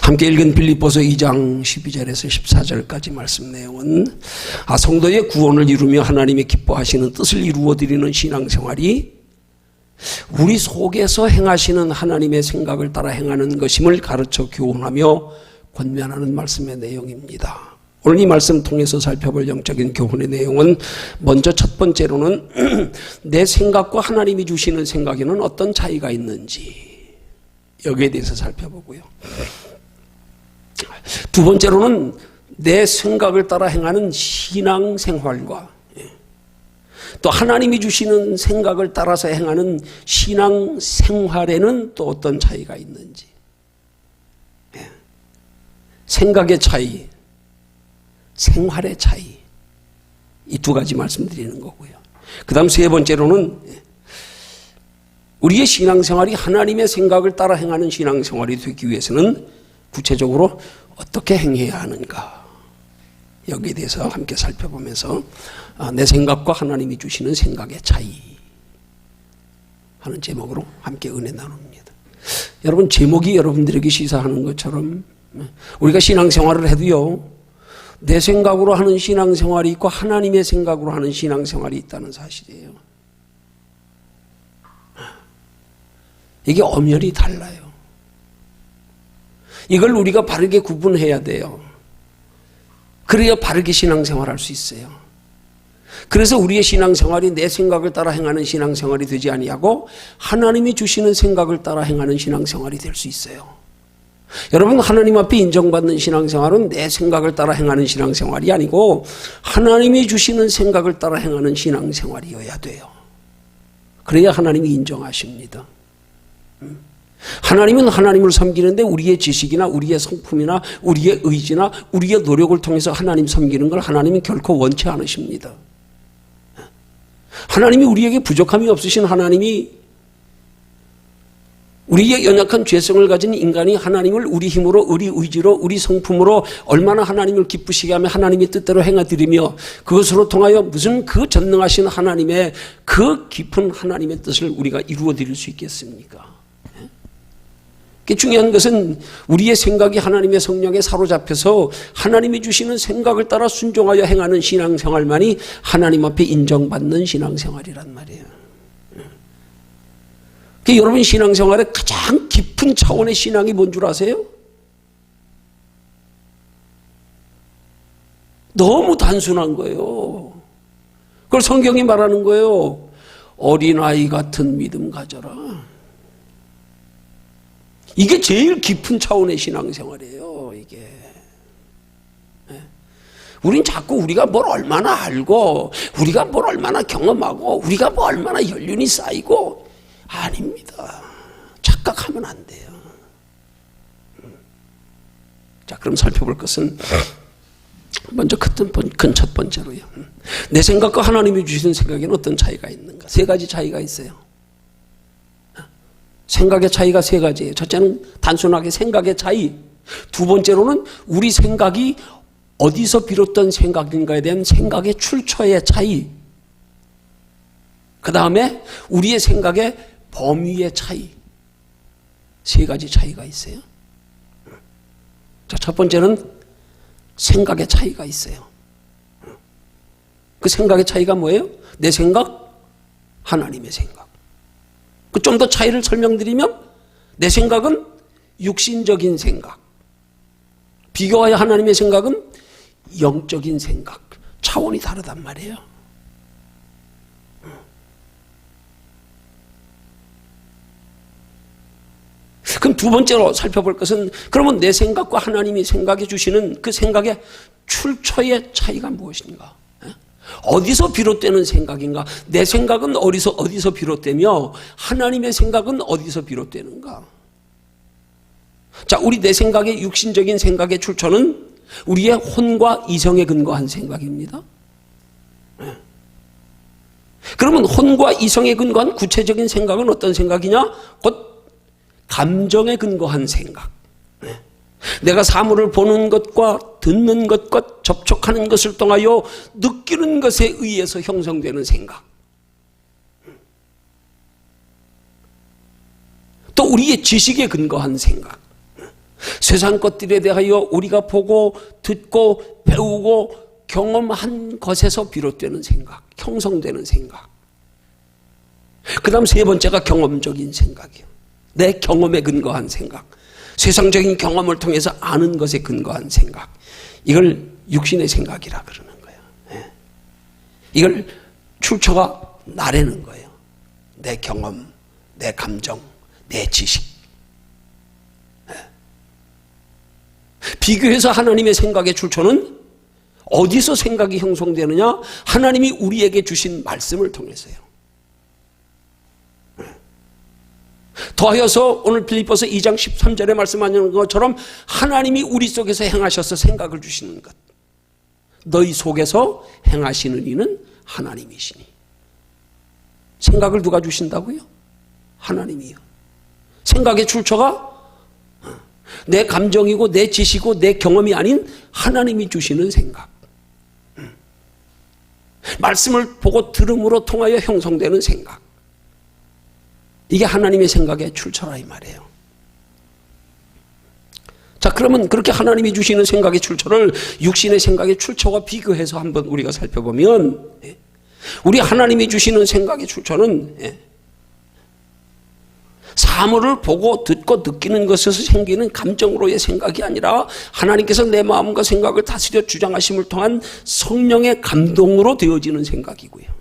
함께 읽은 빌립보서 2장 12절에서 14절까지 말씀 내용은 성도의 구원을 이루며 하나님이 기뻐하시는 뜻을 이루어드리는 신앙생활이 우리 속에서 행하시는 하나님의 생각을 따라 행하는 것임을 가르쳐 교훈하며 권면하는 말씀의 내용입니다. 오늘 이 말씀 통해서 살펴볼 영적인 교훈의 내용은 먼저 첫 번째로는 내 생각과 하나님이 주시는 생각에는 어떤 차이가 있는지 여기에 대해서 살펴보고요. 두 번째로는 내 생각을 따라 행하는 신앙생활과 또 하나님이 주시는 생각을 따라서 행하는 신앙생활에는 또 어떤 차이가 있는지, 생각의 차이, 생활의 차이, 이 두 가지 말씀드리는 거고요. 그 다음 세 번째로는 우리의 신앙생활이 하나님의 생각을 따라 행하는 신앙생활이 되기 위해서는 구체적으로 어떻게 행해야 하는가, 여기에 대해서 함께 살펴보면서 내 생각과 하나님이 주시는 생각의 차이 하는 제목으로 함께 은혜 나눕니다. 여러분, 제목이 여러분들에게 시사하는 것처럼 우리가 신앙생활을 해도요, 내 생각으로 하는 신앙생활이 있고 하나님의 생각으로 하는 신앙생활이 있다는 사실이에요. 이게 엄연히 달라요. 이걸 우리가 바르게 구분해야 돼요. 그래야 바르게 신앙생활할 수 있어요. 그래서 우리의 신앙생활이 내 생각을 따라 행하는 신앙생활이 되지 아니하고 하나님이 주시는 생각을 따라 행하는 신앙생활이 될 수 있어요. 여러분, 하나님 앞에 인정받는 신앙생활은 내 생각을 따라 행하는 신앙생활이 아니고 하나님이 주시는 생각을 따라 행하는 신앙생활이어야 돼요. 그래야 하나님이 인정하십니다. 하나님은 하나님을 섬기는데 우리의 지식이나 우리의 성품이나 우리의 의지나 우리의 노력을 통해서 하나님 섬기는 걸 하나님은 결코 원치 않으십니다. 하나님이 우리에게 부족함이 없으신 하나님이 우리의 연약한 죄성을 가진 인간이 하나님을 우리 힘으로, 우리 의지로, 우리 성품으로 얼마나 하나님을 기쁘시게 하며 하나님의 뜻대로 행하드리며 그것으로 통하여 무슨 그 전능하신 하나님의 그 깊은 하나님의 뜻을 우리가 이루어드릴 수 있겠습니까? 중요한 것은 우리의 생각이 하나님의 성령에 사로잡혀서 하나님이 주시는 생각을 따라 순종하여 행하는 신앙생활만이 하나님 앞에 인정받는 신앙생활이란 말이에요. 여러분, 신앙생활의 가장 깊은 차원의 신앙이 뭔 줄 아세요? 너무 단순한 거예요. 그걸 성경이 말하는 거예요. 어린아이 같은 믿음 가져라. 이게 제일 깊은 차원의 신앙생활이에요, 이게. 우린 자꾸 우리가 뭘 얼마나 알고, 우리가 뭘 얼마나 경험하고, 우리가 뭐 얼마나 연륜이 쌓이고, 아닙니다. 착각하면 안 돼요. 자, 그럼 살펴볼 것은 먼저 큰 첫 번째로요. 내 생각과 하나님이 주시는 생각에는 어떤 차이가 있는가? 세 가지 차이가 있어요. 생각의 차이가 세 가지예요. 첫째는 단순하게 생각의 차이. 두 번째로는 우리 생각이 어디서 비롯된 생각인가에 대한 생각의 출처의 차이. 그 다음에 우리의 생각의 범위의 차이. 세 가지 차이가 있어요. 자, 첫 번째는 생각의 차이가 있어요. 그 생각의 차이가 뭐예요? 내 생각, 하나님의 생각. 좀 더 차이를 설명드리면 내 생각은 육신적인 생각, 비교하여 하나님의 생각은 영적인 생각. 차원이 다르단 말이에요. 그럼 두 번째로 살펴볼 것은 그러면 내 생각과 하나님이 생각해 주시는 그 생각의 출처의 차이가 무엇인가? 어디서 비롯되는 생각인가? 내 생각은 어디서 비롯되며 하나님의 생각은 어디서 비롯되는가? 자, 우리 내 생각의 육신적인 생각의 출처는 우리의 혼과 이성에 근거한 생각입니다. 그러면 혼과 이성에 근거한 구체적인 생각은 어떤 생각이냐? 곧 감정에 근거한 생각. 내가 사물을 보는 것과 듣는 것과 접촉하는 것을 통하여 느끼는 것에 의해서 형성되는 생각. 또 우리의 지식에 근거한 생각. 세상 것들에 대하여 우리가 보고 듣고 배우고 경험한 것에서 비롯되는 생각, 형성되는 생각. 그 다음 세 번째가 경험적인 생각이에요. 내 경험에 근거한 생각. 세상적인 경험을 통해서 아는 것에 근거한 생각. 이걸 육신의 생각이라 그러는 거예요. 이걸 출처가 나라는 거예요. 내 경험, 내 감정, 내 지식. 비교해서 하나님의 생각의 출처는 어디서 생각이 형성되느냐? 하나님이 우리에게 주신 말씀을 통해서요. 더하여서 오늘 빌립보서 2장 13절에 말씀하는 것처럼 하나님이 우리 속에서 행하셔서 생각을 주시는 것. 너희 속에서 행하시는 이는 하나님이시니. 생각을 누가 주신다고요? 하나님이요. 생각의 출처가 내 감정이고 내 지식이고 내 경험이 아닌 하나님이 주시는 생각. 말씀을 보고 들음으로 통하여 형성되는 생각. 이게 하나님의 생각의 출처라 이 말이에요. 자, 그러면 그렇게 하나님이 주시는 생각의 출처를 육신의 생각의 출처와 비교해서 한번 우리가 살펴보면, 우리 하나님이 주시는 생각의 출처는 사물을 보고 듣고 느끼는 것에서 생기는 감정으로의 생각이 아니라 하나님께서 내 마음과 생각을 다스려 주장하심을 통한 성령의 감동으로 되어지는 생각이고요.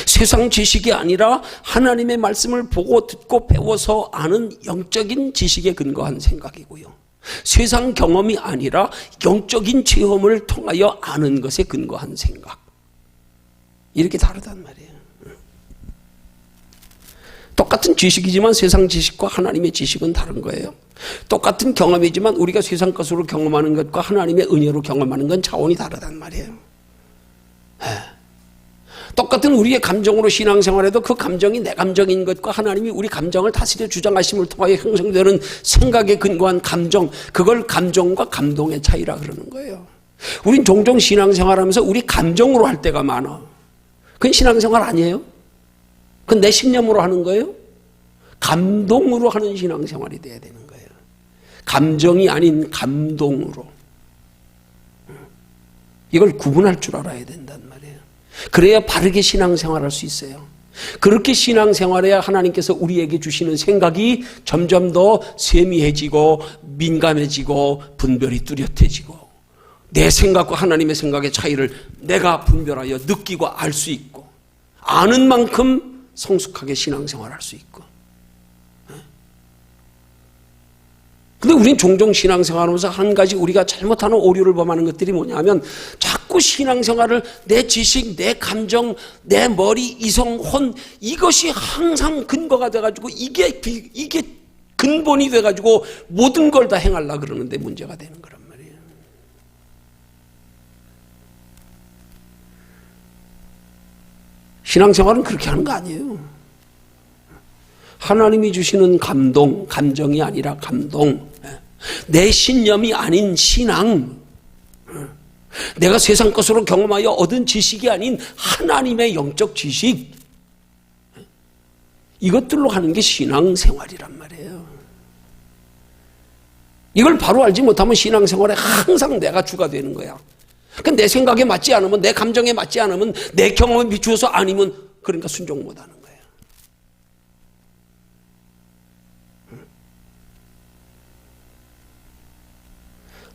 세상 지식이 아니라 하나님의 말씀을 보고 듣고 배워서 아는 영적인 지식에 근거한 생각이고요. 세상 경험이 아니라 영적인 체험을 통하여 아는 것에 근거한 생각. 이렇게 다르단 말이에요. 똑같은 지식이지만 세상 지식과 하나님의 지식은 다른 거예요. 똑같은 경험이지만 우리가 세상 것으로 경험하는 것과 하나님의 은혜로 경험하는 건 차원이 다르단 말이에요. 똑같은 우리의 감정으로 신앙생활에도 그 감정이 내 감정인 것과 하나님이 우리 감정을 다스려 주장하심을 통하여 형성되는 생각에 근거한 감정, 그걸 감정과 감동의 차이라 그러는 거예요. 우린 종종 신앙생활하면서 우리 감정으로 할 때가 많아. 그건 신앙생활 아니에요? 그건 내 신념으로 하는 거예요? 감동으로 하는 신앙생활이 돼야 되는 거예요. 감정이 아닌 감동으로. 이걸 구분할 줄 알아야 된단 말이에요. 그래야 바르게 신앙생활할 수 있어요. 그렇게 신앙생활해야 하나님께서 우리에게 주시는 생각이 점점 더 세미해지고 민감해지고 분별이 뚜렷해지고 내 생각과 하나님의 생각의 차이를 내가 분별하여 느끼고 알 수 있고 아는 만큼 성숙하게 신앙생활할 수 있고. 근데 우린 종종 신앙생활하면서 한 가지 우리가 잘못하는 오류를 범하는 것들이 뭐냐 하면 자꾸 신앙생활을 내 지식, 내 감정, 내 머리, 이성, 혼 이것이 항상 근거가 돼가지고 이게 근본이 돼가지고 모든 걸 다 행하려고 그러는데 문제가 되는 거란 말이에요. 신앙생활은 그렇게 하는 거 아니에요. 하나님이 주시는 감동, 감정이 아니라 감동, 내 신념이 아닌 신앙, 내가 세상 것으로 경험하여 얻은 지식이 아닌 하나님의 영적 지식, 이것들로 하는 게 신앙생활이란 말이에요. 이걸 바로 알지 못하면 신앙생활에 항상 내가 주가 되는 거야. 그러니까 내 생각에 맞지 않으면, 내 감정에 맞지 않으면, 내 경험에 비추어서 아니면 그러니까 순종 못하는 거야.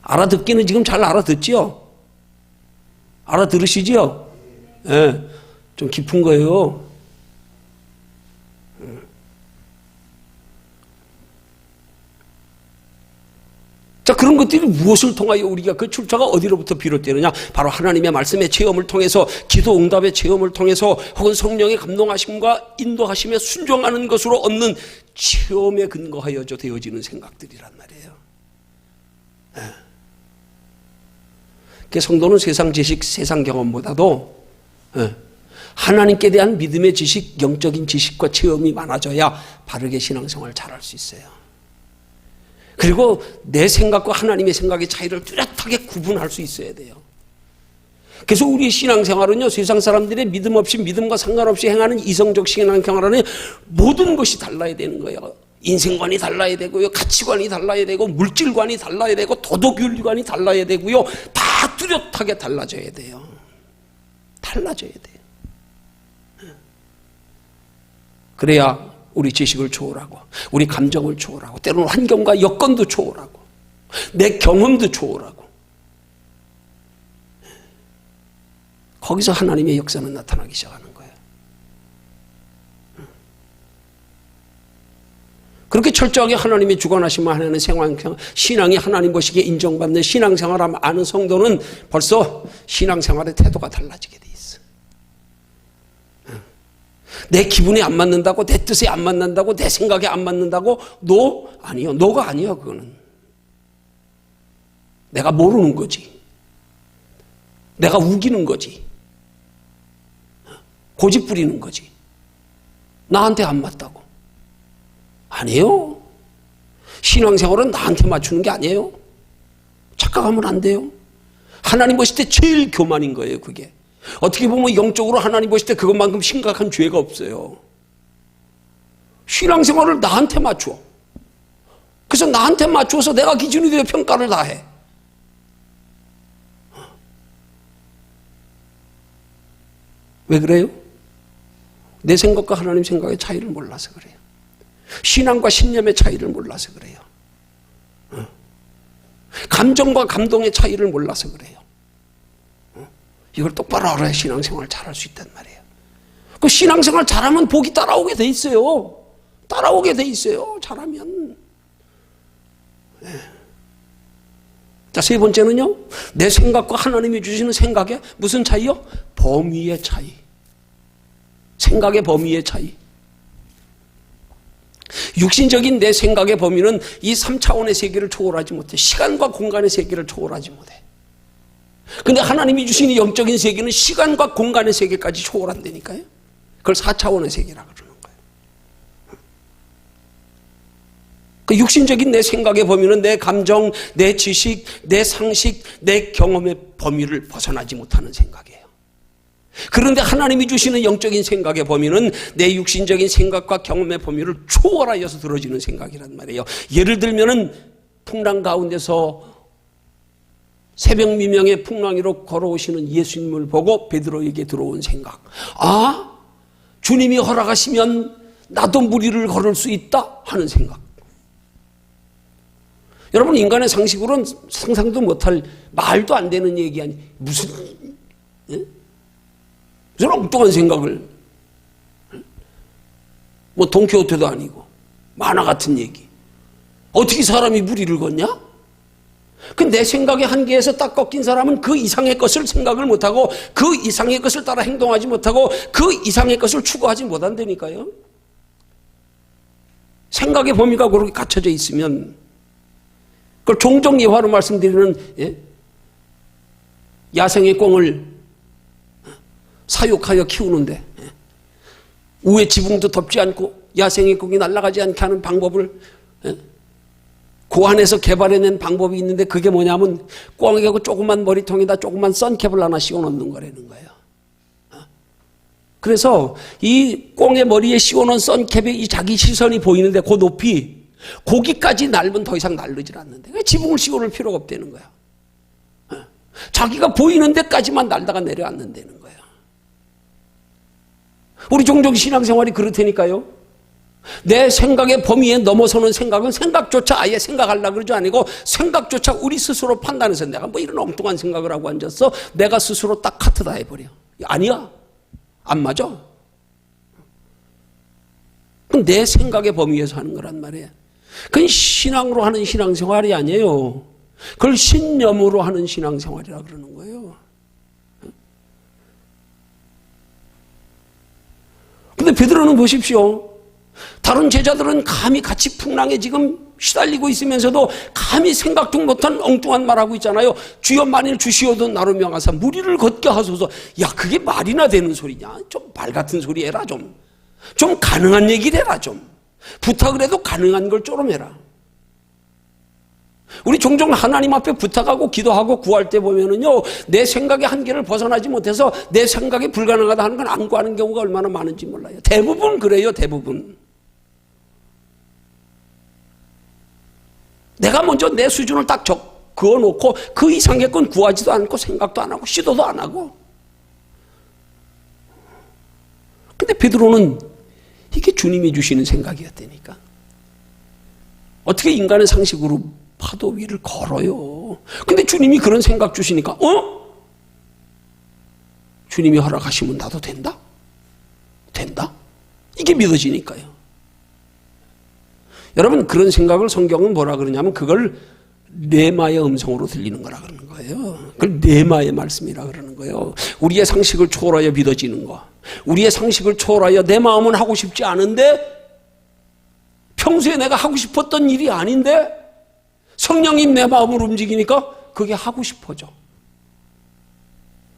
알아듣기는 지금 잘 알아듣지요? 알아들으시지요? 예, 좀 깊은 거예요. 자, 그런 것들이 무엇을 통하여 우리가 그 출처가 어디로부터 비롯되느냐? 바로 하나님의 말씀의 체험을 통해서, 기도 응답의 체험을 통해서, 혹은 성령의 감동하심과 인도하심에 순종하는 것으로 얻는 체험에 근거하여 되어지는 생각들이란 말이에요. 예. 성도는 세상 지식, 세상 경험보다도 하나님께 대한 믿음의 지식, 영적인 지식과 체험이 많아져야 바르게 신앙생활을 잘할 수 있어요. 그리고 내 생각과 하나님의 생각의 차이를 뚜렷하게 구분할 수 있어야 돼요. 그래서 우리의 신앙생활은요, 세상 사람들의 믿음 없이, 믿음과 상관없이 행하는 이성적 신앙생활은 모든 것이 달라야 되는 거예요. 인생관이 달라야 되고요, 가치관이 달라야 되고, 물질관이 달라야 되고, 도덕윤리관이 달라야 되고요, 다 뚜렷하게 달라져야 돼요. 달라져야 돼요. 그래야 우리 지식을 초월하고, 우리 감정을 초월하고, 때로는 환경과 여건도 초월하고, 내 경험도 초월하고, 거기서 하나님의 역사는 나타나기 시작하는 거예요. 그렇게 철저하게 하나님의 주관하심을 하는 신앙이 하나님 보시기에 인정받는 신앙생활을 아는 성도는 벌써 신앙생활의 태도가 달라지게 돼 있어. 내 기분에 안 맞는다고, 내 뜻에 안 맞는다고, 내 생각에 안 맞는다고, 아니요. 너가 아니야, 그거는. 내가 모르는 거지. 내가 우기는 거지. 고집 부리는 거지. 나한테 안 맞다고. 아니에요. 신앙생활은 나한테 맞추는 게 아니에요. 착각하면 안 돼요. 하나님 보실 때 제일 교만인 거예요, 그게. 어떻게 보면 영적으로 하나님 보실 때 그것만큼 심각한 죄가 없어요. 신앙생활을 나한테 맞춰. 그래서 나한테 맞춰서 내가 기준이 되어 평가를 다 해. 왜 그래요? 내 생각과 하나님 생각의 차이를 몰라서 그래요. 신앙과 신념의 차이를 몰라서 그래요. 감정과 감동의 차이를 몰라서 그래요. 이걸 똑바로 알아야 신앙생활 잘할 수 있단 말이에요. 그 신앙생활 잘하면 복이 따라오게 돼 있어요. 따라오게 돼 있어요. 잘하면. 자, 세 번째는요, 내 생각과 하나님이 주시는 생각의 무슨 차이요? 범위의 차이. 생각의 범위의 차이. 육신적인 내 생각의 범위는 이 3차원의 세계를 초월하지 못해. 시간과 공간의 세계를 초월하지 못해. 근데 하나님이 주신 영적인 세계는 시간과 공간의 세계까지 초월한다니까요. 그걸 4차원의 세계라고 그러는 거예요. 그 육신적인 내 생각의 범위는 내 감정, 내 지식, 내 상식, 내 경험의 범위를 벗어나지 못하는 생각이에요. 그런데 하나님이 주시는 영적인 생각의 범위는 내 육신적인 생각과 경험의 범위를 초월하여서 들어지는 생각이란 말이에요. 예를 들면은 풍랑 가운데서 새벽 미명의 풍랑이로 걸어오시는 예수님을 보고 베드로에게 들어온 생각. 아, 주님이 허락하시면 나도 물 위를 걸을 수 있다 하는 생각. 여러분, 인간의 상식으로는 상상도 못할, 말도 안 되는 얘기 아니, 무슨 엉뚱한 생각을, 뭐 돈키호테도 아니고 만화 같은 얘기. 어떻게 사람이 물 위를 걷냐? 그 내 생각의 한계에서 딱 꺾인 사람은 그 이상의 것을 생각을 못하고, 그 이상의 것을 따라 행동하지 못하고, 그 이상의 것을 추구하지 못한다니까요. 생각의 범위가 그렇게 갖춰져 있으면, 그걸 종종 예화로 말씀드리는, 야생의 꽁을 사육하여 키우는데, 우에 지붕도 덮지 않고 야생의 꽁이 날아가지 않게 하는 방법을 고안해서 개발해낸 방법이 있는데, 그게 뭐냐면 꽁에게 조그만 머리통에다 조그만 선캡을 하나 씌워놓는 거라는 거예요. 그래서 이 꽁의 머리에 씌워놓은 선캡에 이 자기 시선이 보이는데 그 높이, 거기까지 날면 더 이상 날르질 않는데 지붕을 씌워놓을 필요가 없다는 거야. 자기가 보이는 데까지만 날다가 내려앉는다는 거야. 우리 종종 신앙생활이 그렇다니까요. 내 생각의 범위에 넘어서는 생각은 생각조차 아예 생각하려고 그러지 아니고, 생각조차 우리 스스로 판단해서 내가 뭐 이런 엉뚱한 생각을 하고 앉았어, 내가 스스로 딱 카트 다 해버려. 아니야, 안 맞아. 그건 내 생각의 범위에서 하는 거란 말이에요. 그건 신앙으로 하는 신앙생활이 아니에요. 그걸 신념으로 하는 신앙생활이라 그러는 거예요. 근데 베드로는 보십시오. 다른 제자들은 감히 같이 풍랑에 지금 시달리고 있으면서도 감히 생각도 못한 엉뚱한 말하고 있잖아요. 주여 만일 주시어도 나로 명하사 물 위를 걷게 하소서. 야, 그게 말이나 되는 소리냐? 좀 말 같은 소리 해라. 좀 가능한 얘기를 해라. 좀 부탁을 해도 가능한 걸 좀 해라. 우리 종종 하나님 앞에 부탁하고 기도하고 구할 때 보면은요, 내 생각의 한계를 벗어나지 못해서 내 생각이 불가능하다 하는 건 안 구하는 경우가 얼마나 많은지 몰라요. 대부분 그래요, 대부분. 내가 먼저 내 수준을 딱 그어놓고 그 이상의 건 구하지도 않고 생각도 안 하고 시도도 안 하고. 근데 베드로는 이게 주님이 주시는 생각이었다니까. 어떻게 인간의 상식으로 파도 위를 걸어요. 근데 주님이 그런 생각 주시니까 주님이 허락하시면 나도 된다? 된다? 이게 믿어지니까요. 여러분, 그런 생각을 성경은 뭐라 그러냐면 그걸 뇌마의 음성으로 들리는 거라 그러는 거예요. 그걸 뇌마의 말씀이라 그러는 거예요. 우리의 상식을 초월하여 믿어지는 거. 우리의 상식을 초월하여 내 마음은 하고 싶지 않은데 평소에 내가 하고 싶었던 일이 아닌데 성령님 내 마음을 움직이니까 그게 하고 싶어져.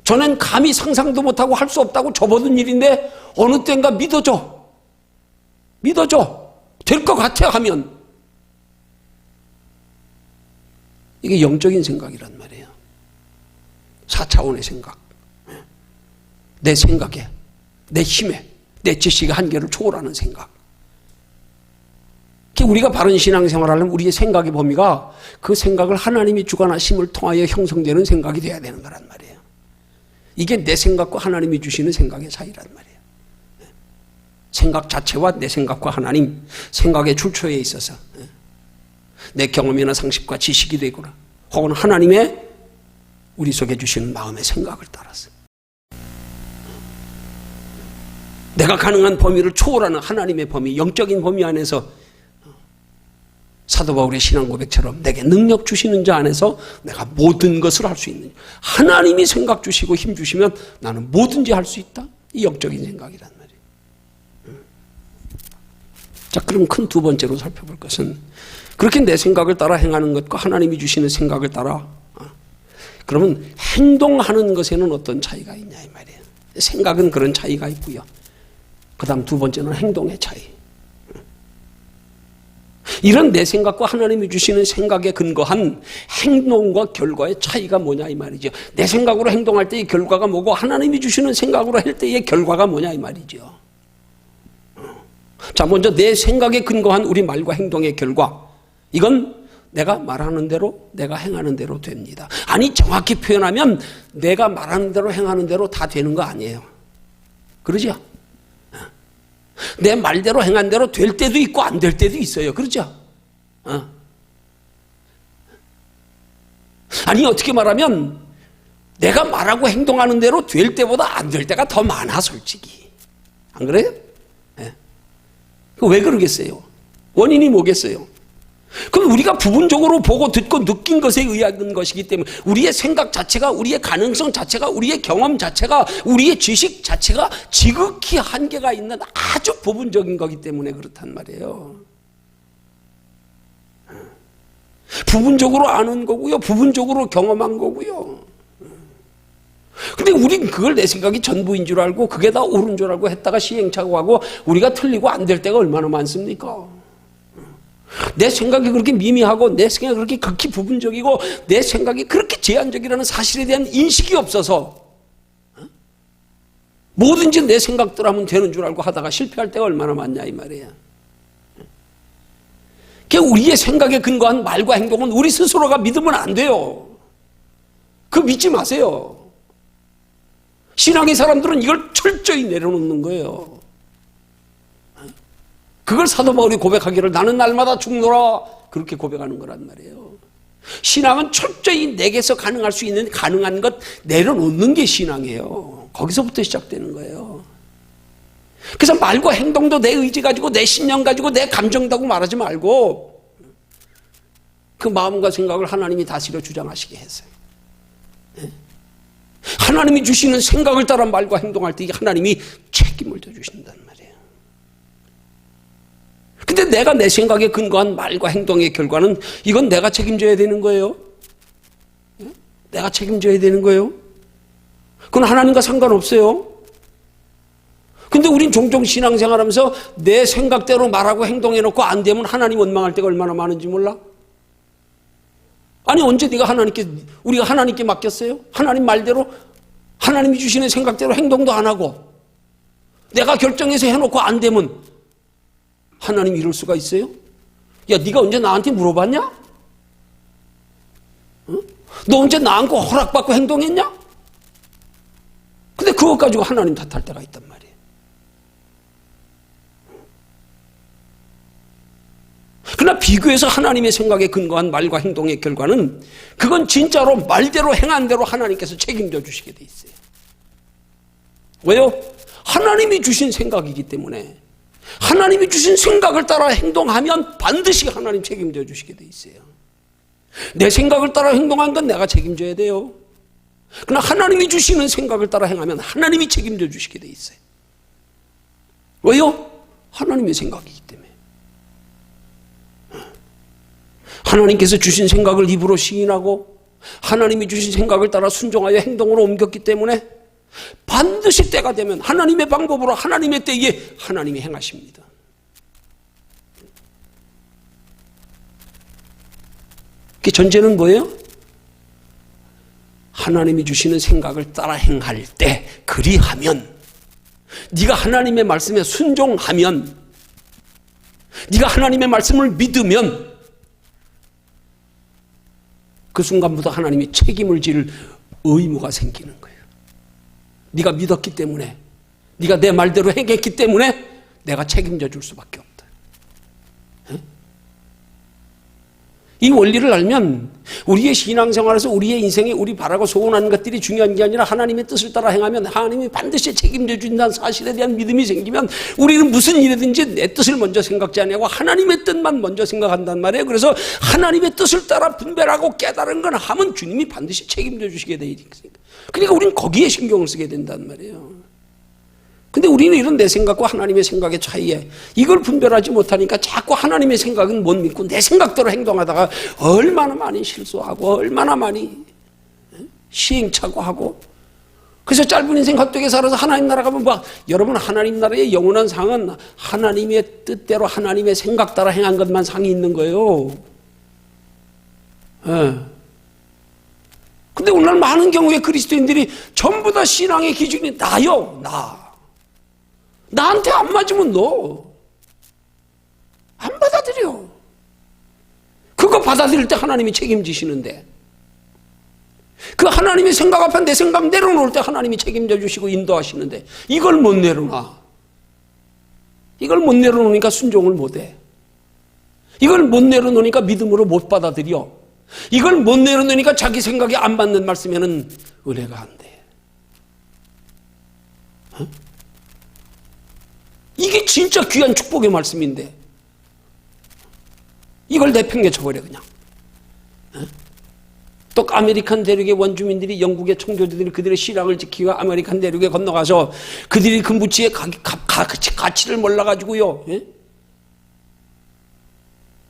전엔 감히 상상도 못하고 할 수 없다고 접어둔 일인데 어느 때인가 믿어져. 될 것 같아 하면. 이게 영적인 생각이란 말이에요. 4차원의 생각. 내 생각에, 내 힘에, 내 지식의 한계를 초월하는 생각. 우리가 바른 신앙생활을 하려면 우리의 생각의 범위가 그 생각을 하나님이 주관하심을 통하여 형성되는 생각이 돼야 되는 거란 말이에요. 이게 내 생각과 하나님이 주시는 생각의 차이란 말이에요. 생각 자체와 내 생각과 하나님, 생각의 출처에 있어서 내 경험이나 상식과 지식이 되거나 혹은 하나님의 우리 속에 주시는 마음의 생각을 따라서 내가 가능한 범위를 초월하는 하나님의 범위, 영적인 범위 안에서 사도 바울의 신앙 고백처럼 내게 능력 주시는 자 안에서 내가 모든 것을 할 수 있는, 하나님이 생각 주시고 힘 주시면 나는 뭐든지 할 수 있다. 이 영적인 생각이란 말이에요. 자, 그럼 큰 두 번째로 살펴볼 것은 그렇게 내 생각을 따라 행하는 것과 하나님이 주시는 생각을 따라 그러면 행동하는 것에는 어떤 차이가 있냐 이 말이에요. 생각은 그런 차이가 있고요. 그 다음 두 번째는 행동의 차이. 이런 내 생각과 하나님이 주시는 생각에 근거한 행동과 결과의 차이가 뭐냐 이 말이죠. 내 생각으로 행동할 때의 결과가 뭐고 하나님이 주시는 생각으로 할 때의 결과가 뭐냐 이 말이죠. 자, 먼저 내 생각에 근거한 우리 말과 행동의 결과, 이건 내가 말하는 대로 내가 행하는 대로 됩니다. 아니, 정확히 표현하면 내가 말하는 대로 행하는 대로 다 되는 거 아니에요. 그러죠? 내 말대로 행한 대로 될 때도 있고 안 될 때도 있어요. 그렇죠? 아니, 어떻게 말하면 내가 말하고 행동하는 대로 될 때보다 안 될 때가 더 많아, 솔직히. 안 그래요? 네. 왜 그러겠어요? 원인이 뭐겠어요? 그럼 우리가 부분적으로 보고 듣고 느낀 것에 의한 것이기 때문에 우리의 생각 자체가, 우리의 가능성 자체가, 우리의 경험 자체가, 우리의 지식 자체가 지극히 한계가 있는 아주 부분적인 거기 때문에 그렇단 말이에요. 부분적으로 아는 거고요. 부분적으로 경험한 거고요. 근데 우린 그걸 내 생각이 전부인 줄 알고 그게 다 옳은 줄 알고 했다가 시행착오하고 우리가 틀리고 안 될 때가 얼마나 많습니까? 내 생각이 그렇게 미미하고 내 생각이 그렇게 극히 부분적이고 내 생각이 그렇게 제한적이라는 사실에 대한 인식이 없어서 뭐든지 내 생각대로 하면 되는 줄 알고 하다가 실패할 때가 얼마나 많냐 이 말이에요. 우리의 생각에 근거한 말과 행동은 우리 스스로가 믿으면 안 돼요. 그거 믿지 마세요. 신앙의 사람들은 이걸 철저히 내려놓는 거예요. 그걸 사도 바울이 고백하기를 나는 날마다 죽노라 그렇게 고백하는 거란 말이에요. 신앙은 철저히 내게서 가능할 수 있는 가능한 것 내려놓는 게 신앙이에요. 거기서부터 시작되는 거예요. 그래서 말과 행동도 내 의지 가지고 내 신념 가지고 내 감정다고 말하지 말고 그 마음과 생각을 하나님이 다스려 주장하시게 했어요. 하나님이 주시는 생각을 따라 말과 행동할 때 하나님이 책임을 져주신단 말이에요. 근데 내가 내 생각에 근거한 말과 행동의 결과는 이건 내가 책임져야 되는 거예요. 내가 책임져야 되는 거예요. 그건 하나님과 상관없어요. 근데 우린 종종 신앙생활하면서 내 생각대로 말하고 행동해놓고 안 되면 하나님 원망할 때가 얼마나 많은지 몰라? 아니, 언제 우리가 하나님께 맡겼어요? 하나님 말대로 하나님이 주시는 생각대로 행동도 안 하고 내가 결정해서 해놓고 안 되면 하나님 이럴 수가 있어요? 야, 네가 언제 나한테 물어봤냐? 너 언제 나한테 허락받고 행동했냐? 근데 그것 가지고 하나님 탓할 때가 있단 말이에요. 그러나 비교해서 하나님의 생각에 근거한 말과 행동의 결과는 그건 진짜로 말대로 행한 대로 하나님께서 책임져 주시게 돼 있어요. 왜요? 하나님이 주신 생각이기 때문에 하나님이 주신 생각을 따라 행동하면 반드시 하나님 책임져 주시게 돼 있어요. 내 생각을 따라 행동한 건 내가 책임져야 돼요. 그러나 하나님이 주시는 생각을 따라 행하면 하나님이 책임져 주시게 돼 있어요. 왜요? 하나님의 생각이기 때문에. 하나님께서 주신 생각을 입으로 시인하고 하나님이 주신 생각을 따라 순종하여 행동으로 옮겼기 때문에 반드시 때가 되면 하나님의 방법으로 하나님의 때에 하나님이 행하십니다. 그 전제는 뭐예요? 하나님이 주시는 생각을 따라 행할 때 그리하면, 네가 하나님의 말씀에 순종하면, 네가 하나님의 말씀을 믿으면 그 순간부터 하나님이 책임을 질 의무가 생기는 거예요. 네가 믿었기 때문에, 네가 내 말대로 행했기 때문에 내가 책임져 줄 수밖에 없다. 이 원리를 알면 우리의 신앙생활에서 우리의 인생에 우리 바라고 소원하는 것들이 중요한 게 아니라 하나님의 뜻을 따라 행하면 하나님이 반드시 책임져 준다는 사실에 대한 믿음이 생기면 우리는 무슨 일이든지 내 뜻을 먼저 생각지 않고 하나님의 뜻만 먼저 생각한단 말이에요. 그래서 하나님의 뜻을 따라 분별하고 깨달은 건 하면 주님이 반드시 책임져 주시게 돼 있으니까. 그러니까 우리는 거기에 신경을 쓰게 된단 말이에요. 근데 우리는 이런 내 생각과 하나님의 생각의 차이에 이걸 분별하지 못하니까 자꾸 하나님의 생각은 못 믿고 내 생각대로 행동하다가 얼마나 많이 실수하고 얼마나 많이 시행착오하고, 그래서 짧은 인생 헛되게 살아서 하나님 나라 가면 뭐, 여러분 하나님 나라의 영원한 상은 하나님의 뜻대로 하나님의 생각 따라 행한 것만 상이 있는 거예요. 근데 오늘 많은 경우에 그리스도인들이 전부 다 신앙의 기준이 나요. 나한테 안 맞으면 너 안 받아들여. 그거 받아들일 때 하나님이 책임지시는데, 그 하나님의 생각 앞에 내 생각 내려놓을 때 하나님이 책임져 주시고 인도하시는데 이걸 못 내려놔. 이걸 못 내려놓으니까 순종을 못해. 이걸 못 내려놓으니까 믿음으로 못 받아들여. 이걸 못 내려놓으니까 자기 생각에 안 맞는 말씀에는 은혜가 안 돼. 이게 진짜 귀한 축복의 말씀인데 이걸 내팽개쳐버려 그냥. 또 아메리칸 대륙의 원주민들이 영국의 청교도들이 그들의 신앙을 지키고 아메리칸 대륙에 건너가서 그들이 그 무치의 가치를 몰라가지고요.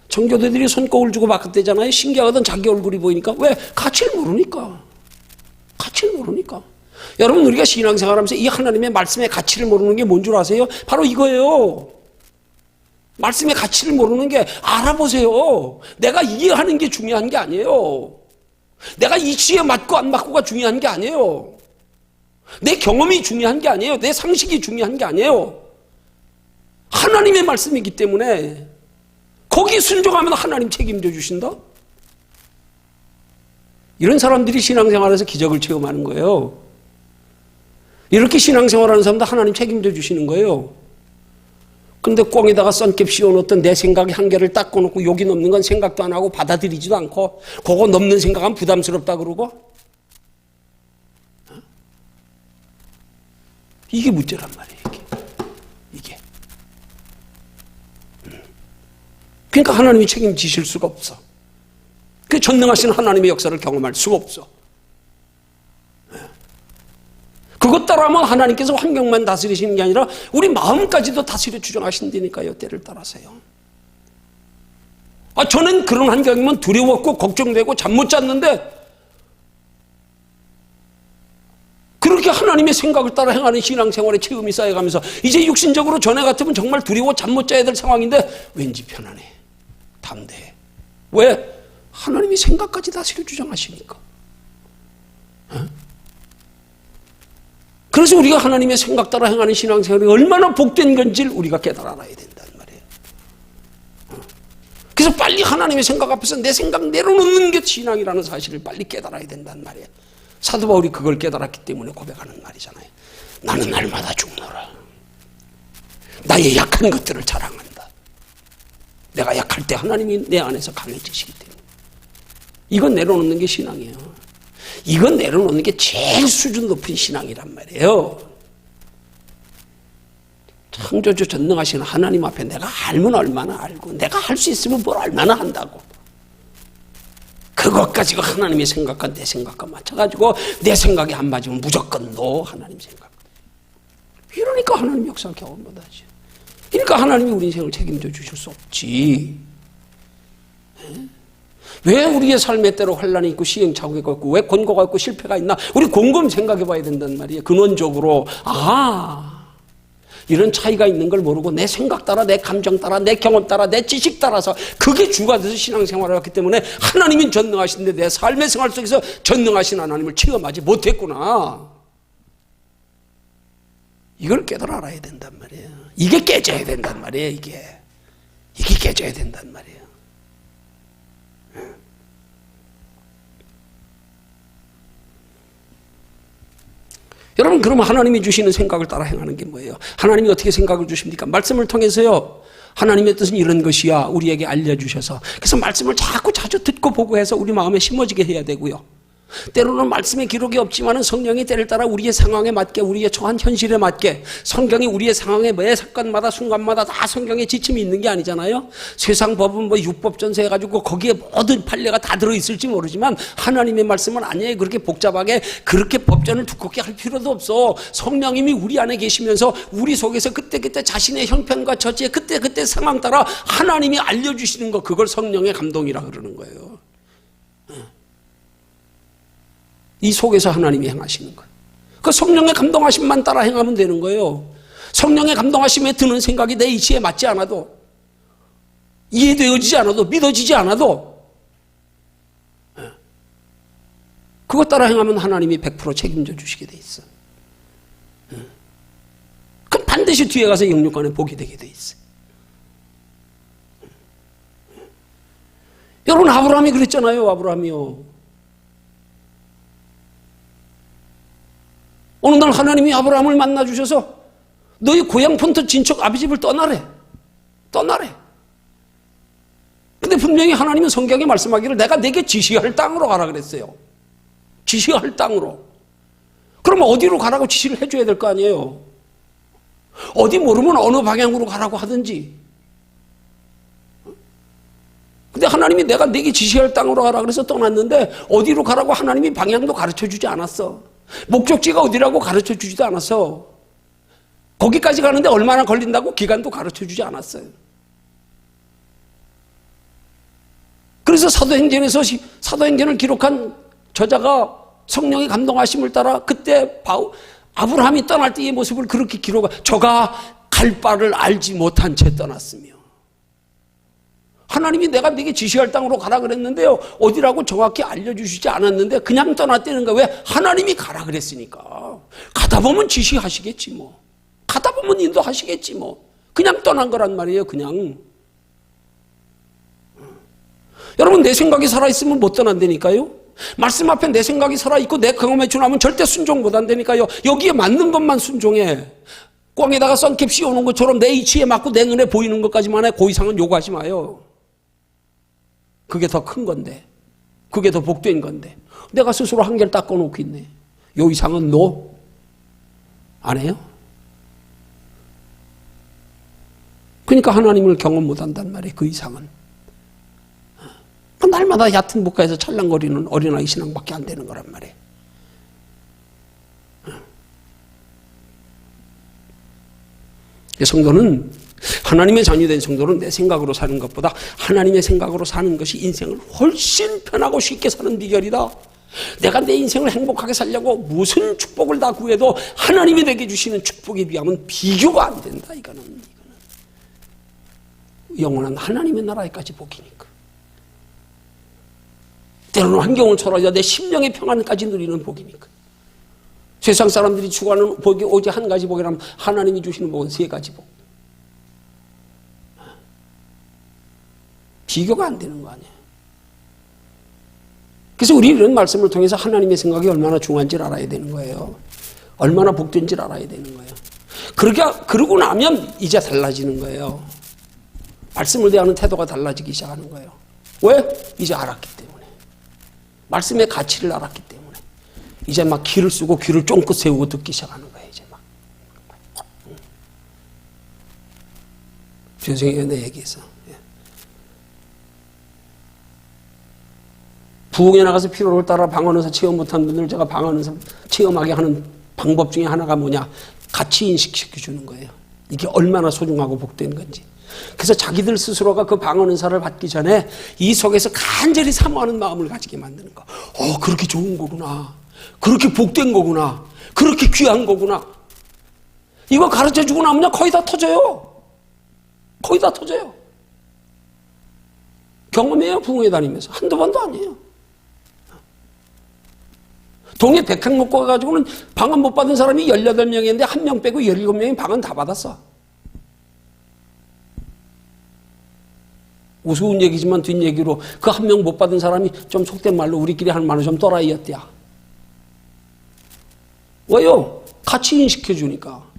청교도들이 손꼽을 주고 바꿨대잖아요. 신기하거든. 자기 얼굴이 보이니까. 왜? 가치를 모르니까. 가치를 모르니까. 여러분, 우리가 신앙생활하면서 이 하나님의 말씀의 가치를 모르는 게 뭔 줄 아세요? 바로 이거예요. 말씀의 가치를 모르는 게, 알아보세요. 내가 이해하는 게 중요한 게 아니에요. 내가 이치에 맞고 안 맞고가 중요한 게 아니에요. 내 경험이 중요한 게 아니에요. 내 상식이 중요한 게 아니에요. 하나님의 말씀이기 때문에 거기 순종하면 하나님 책임져 주신다? 이런 사람들이 신앙생활에서 기적을 체험하는 거예요. 이렇게 신앙생활하는 사람도 하나님 책임져 주시는 거예요. 근데 꽁에다가 썬캡 씌워놓던 내 생각의 한계를 닦아놓고 여기 넘는 건 생각도 안 하고 받아들이지도 않고 그거 넘는 생각은 부담스럽다 그러고, 이게 문제란 말이에요. 이게. 그러니까 하나님이 책임지실 수가 없어. 그 전능하신 하나님의 역사를 경험할 수가 없어. 그것 따라하면 하나님께서 환경만 다스리시는 게 아니라 우리 마음까지도 다스려 주장하신다니까요. 때를 따라서요. 저는 그런 환경이면 두려웠고 걱정되고 잠 못 잤는데, 그렇게 하나님의 생각을 따라 행하는 신앙생활의 체험이 쌓여가면서 이제 육신적으로 전에 같으면 정말 두려워 잠 못 자야 될 상황인데 왠지 편안해, 담대해. 왜? 하나님이 생각까지 다스려 주장하시니까. 그래서 우리가 하나님의 생각 따라 행하는 신앙생활이 얼마나 복된 건지를 우리가 깨달아야 된다는 말이에요. 그래서 빨리 하나님의 생각 앞에서 내 생각 내려놓는 게 신앙이라는 사실을 빨리 깨달아야 된단 말이에요. 사도 바울이 그걸 깨달았기 때문에 고백하는 말이잖아요. 나는 날마다 죽노라. 나의 약한 것들을 자랑한다. 내가 약할 때 하나님이 내 안에서 강해지시기 때문에. 이건 내려놓는 게 신앙이에요. 이건 내려놓는 게 제일 수준 높은 신앙이란 말이에요. 창조주 전능하신 하나님 앞에 내가 알면 얼마나 알고 내가 할 수 있으면 뭘 얼마나 한다고. 그것 가지고 하나님의 생각과 내 생각과 맞춰가지고 내 생각이 안 맞으면 무조건 노 하나님 생각. 이러니까 하나님 역사 경험 못하지. 그러니까 하나님이 우리 인생을 책임져 주실 수 없지. 왜 우리의 삶의 때로 환란이 있고 시행착오가 있고 왜 권고가 있고 실패가 있나 우리 곰곰 생각해 봐야 된단 말이에요. 근원적으로 이런 차이가 있는 걸 모르고 내 생각 따라 내 감정 따라 내 경험 따라 내 지식 따라서 그게 주가 돼서 신앙생활을 했기 때문에 하나님은 전능하신데 내 삶의 생활 속에서 전능하신 하나님을 체험하지 못했구나. 이걸 깨달아 알아야 된단 말이에요. 이게 깨져야 된단 말이에요. 이게 깨져야 된단 말이에요. 여러분, 그러면 하나님이 주시는 생각을 따라 행하는 게 뭐예요? 하나님이 어떻게 생각을 주십니까? 말씀을 통해서요. 하나님의 뜻은 이런 것이야 우리에게 알려주셔서 그래서 말씀을 자주 듣고 보고 해서 우리 마음에 심어지게 해야 되고요. 때로는 말씀의 기록이 없지만 성령이 때를 따라 우리의 상황에 맞게 우리의 처한 현실에 맞게 성경이 우리의 상황에 매 사건마다 순간마다 다 성경에 지침이 있는 게 아니잖아요. 세상 법은 뭐 율법전서 해가지고 거기에 모든 판례가 다 들어있을지 모르지만 하나님의 말씀은 아니에요. 그렇게 복잡하게 그렇게 법전을 두껍게 할 필요도 없어. 성령님이 우리 안에 계시면서 우리 속에서 그때그때 자신의 형편과 처지에 그때그때 상황 따라 하나님이 알려주시는 거 그걸 성령의 감동이라 그러는 거예요. 이 속에서 하나님이 행하시는 거예요. 그 성령의 감동하심만 따라 행하면 되는 거예요. 성령의 감동하심에 드는 생각이 내 이치에 맞지 않아도 이해되어지지 않아도 믿어지지 않아도 그것 따라 행하면 하나님이 100% 책임져 주시게 돼 있어. 그럼 반드시 뒤에 가서 영육간에 복이 되게 돼 있어. 여러분 아브라함이 그랬잖아요. 아브라함이요. 어느 날 하나님이 아브라함을 만나주셔서 너희 고향 본토 친척 아비집을 떠나래. 근데 분명히 하나님은 성경에 말씀하기를 내가 내게 지시할 땅으로 가라 그랬어요. 지시할 땅으로. 그러면 어디로 가라고 지시를 해줘야 될 거 아니에요. 어디 모르면 어느 방향으로 가라고 하든지. 근데 하나님이 내가 내게 지시할 땅으로 가라 그래서 떠났는데 어디로 가라고 하나님이 방향도 가르쳐주지 않았어. 목적지가 어디라고 가르쳐 주지도 않았어. 거기까지 가는데 얼마나 걸린다고 기간도 가르쳐 주지 않았어요. 그래서 사도행전을 기록한 저자가 성령의 감동하심을 따라 그때 아브라함이 떠날 때의 모습을 그렇게 저가 갈 바를 알지 못한 채 떠났으며 하나님이 내가 네게 지시할 땅으로 가라 그랬는데요. 어디라고 정확히 알려주시지 않았는데 그냥 떠났다는 거야. 왜? 하나님이 가라 그랬으니까. 가다 보면 지시하시겠지 뭐. 가다 보면 인도하시겠지 뭐. 그냥 떠난 거란 말이에요. 그냥. 여러분 내 생각이 살아있으면 못 떠난다니까요. 말씀 앞에 내 생각이 살아있고 내 경험에 준하면 절대 순종 못 한다니까요. 여기에 맞는 것만 순종해. 꽝에다가 썬캡 씌워놓은 것처럼 내 이치에 맞고 내 눈에 보이는 것까지만 해. 그 이상은 요구하지 마요. 그게 더 큰 건데 그게 더 복된 건데 내가 스스로 한계를 닦아놓고 있네. 요 이상은 노? 안 해요? 그러니까 하나님을 경험 못한단 말이에요. 그 이상은 날마다 얕은 목가에서 찰랑거리는 어린아이 신앙밖에 안 되는 거란 말이에요. 성도는 하나님의 자녀된 성도는 내 생각으로 사는 것보다 하나님의 생각으로 사는 것이 인생을 훨씬 편하고 쉽게 사는 비결이다. 내가 내 인생을 행복하게 살려고 무슨 축복을 다 구해도 하나님이 내게 주시는 축복에 비하면 비교가 안 된다. 이거는 영원한 하나님의 나라에까지 복이니까. 때로는 환경을 초월하여 내 심령의 평안까지 누리는 복이니까. 세상 사람들이 추구하는 복이 오직 한 가지 복이라면 하나님이 주시는 복은 세 가지 복. 비교가 안 되는 거 아니에요. 그래서 우리 이런 말씀을 통해서 하나님의 생각이 얼마나 중요한지를 알아야 되는 거예요. 얼마나 복된지를 알아야 되는 거예요. 그러고 나면 이제 달라지는 거예요. 말씀을 대하는 태도가 달라지기 시작하는 거예요. 왜? 이제 알았기 때문에. 말씀의 가치를 알았기 때문에. 이제 막 귀를 쓰고 귀를 쫑긋 세우고 듣기 시작하는 거예요. 이제 막. 죄송해요, 내 얘기에서. 부흥에 나가서 피로를 따라 방언의사 체험 못한 분들 제가 방언의사 체험하게 하는 방법 중에 하나가 뭐냐? 가치 인식시켜주는 거예요. 이게 얼마나 소중하고 복된 건지. 그래서 자기들 스스로가 그 방언의사를 받기 전에 이 속에서 간절히 사모하는 마음을 가지게 만드는 거. 그렇게 좋은 거구나. 그렇게 복된 거구나. 그렇게 귀한 거구나. 이거 가르쳐주고 나면 거의 다 터져요. 거의 다 터져요. 경험해요, 부흥회 다니면서. 한두 번도 아니에요. 동해 백향 먹고 가가지고는 방언 못 받은 사람이 18명이었는데 1명 빼고 17명이 방언 다 받았어. 우스운 얘기지만 뒷얘기로 그 1명 못 받은 사람이 좀 속된 말로 우리끼리 하는 말로 좀 또라이였대야. 왜요? 가치 인식해주니까.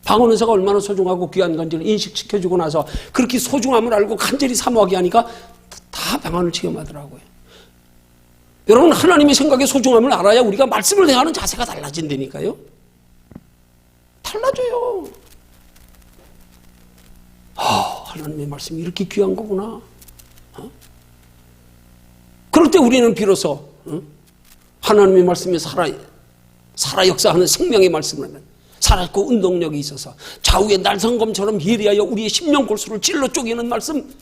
방언의사가 얼마나 소중하고 귀한 건지를 인식시켜주고 나서 그렇게 소중함을 알고 간절히 사모하게 하니까 다 방언을 체험하더라고요. 여러분, 하나님의 생각의 소중함을 알아야 우리가 말씀을 대하는 자세가 달라진다니까요. 달라져요. 하나님의 말씀이 이렇게 귀한 거구나. 그럴 때 우리는 비로소 하나님의 말씀이 살아 역사하는 생명의 말씀을 하면 살아있고 운동력이 있어서 좌우의 날성검처럼 예리하여 우리의 심령 골수를 찔러 쪼개는 말씀,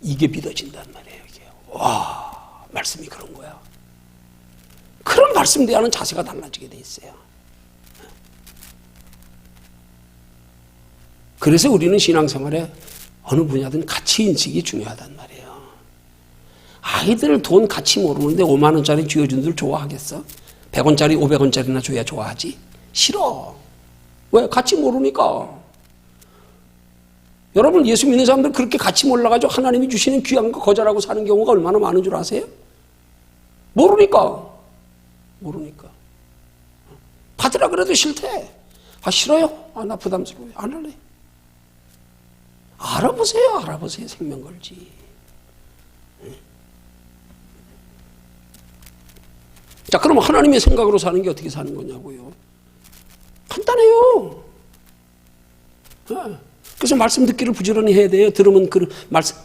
이게 믿어진단 말이에요. 이게. 와, 말씀이 그런 거야. 그런 말씀 대하는 자세가 달라지게 돼 있어요. 그래서 우리는 신앙생활에 어느 분야든 가치 인식이 중요하단 말이에요. 아이들 돈 가치 모르는데 5만 원짜리 쥐어준 들 좋아하겠어? 100원짜리 500원짜리나 줘야 좋아하지? 싫어. 왜? 가치 모르니까. 여러분, 예수 믿는 사람들 그렇게 가치 몰라가지고 하나님이 주시는 귀한 거 거절하고 사는 경우가 얼마나 많은 줄 아세요? 모르니까. 받으라 그래도 싫대. 싫어요. 나 부담스러워요. 안 할래. 알아보세요. 생명 걸지. 자, 그럼 하나님의 생각으로 사는 게 어떻게 사는 거냐고요? 간단해요. 그래서 말씀 듣기를 부지런히 해야 돼요. 들으면 그 말씀,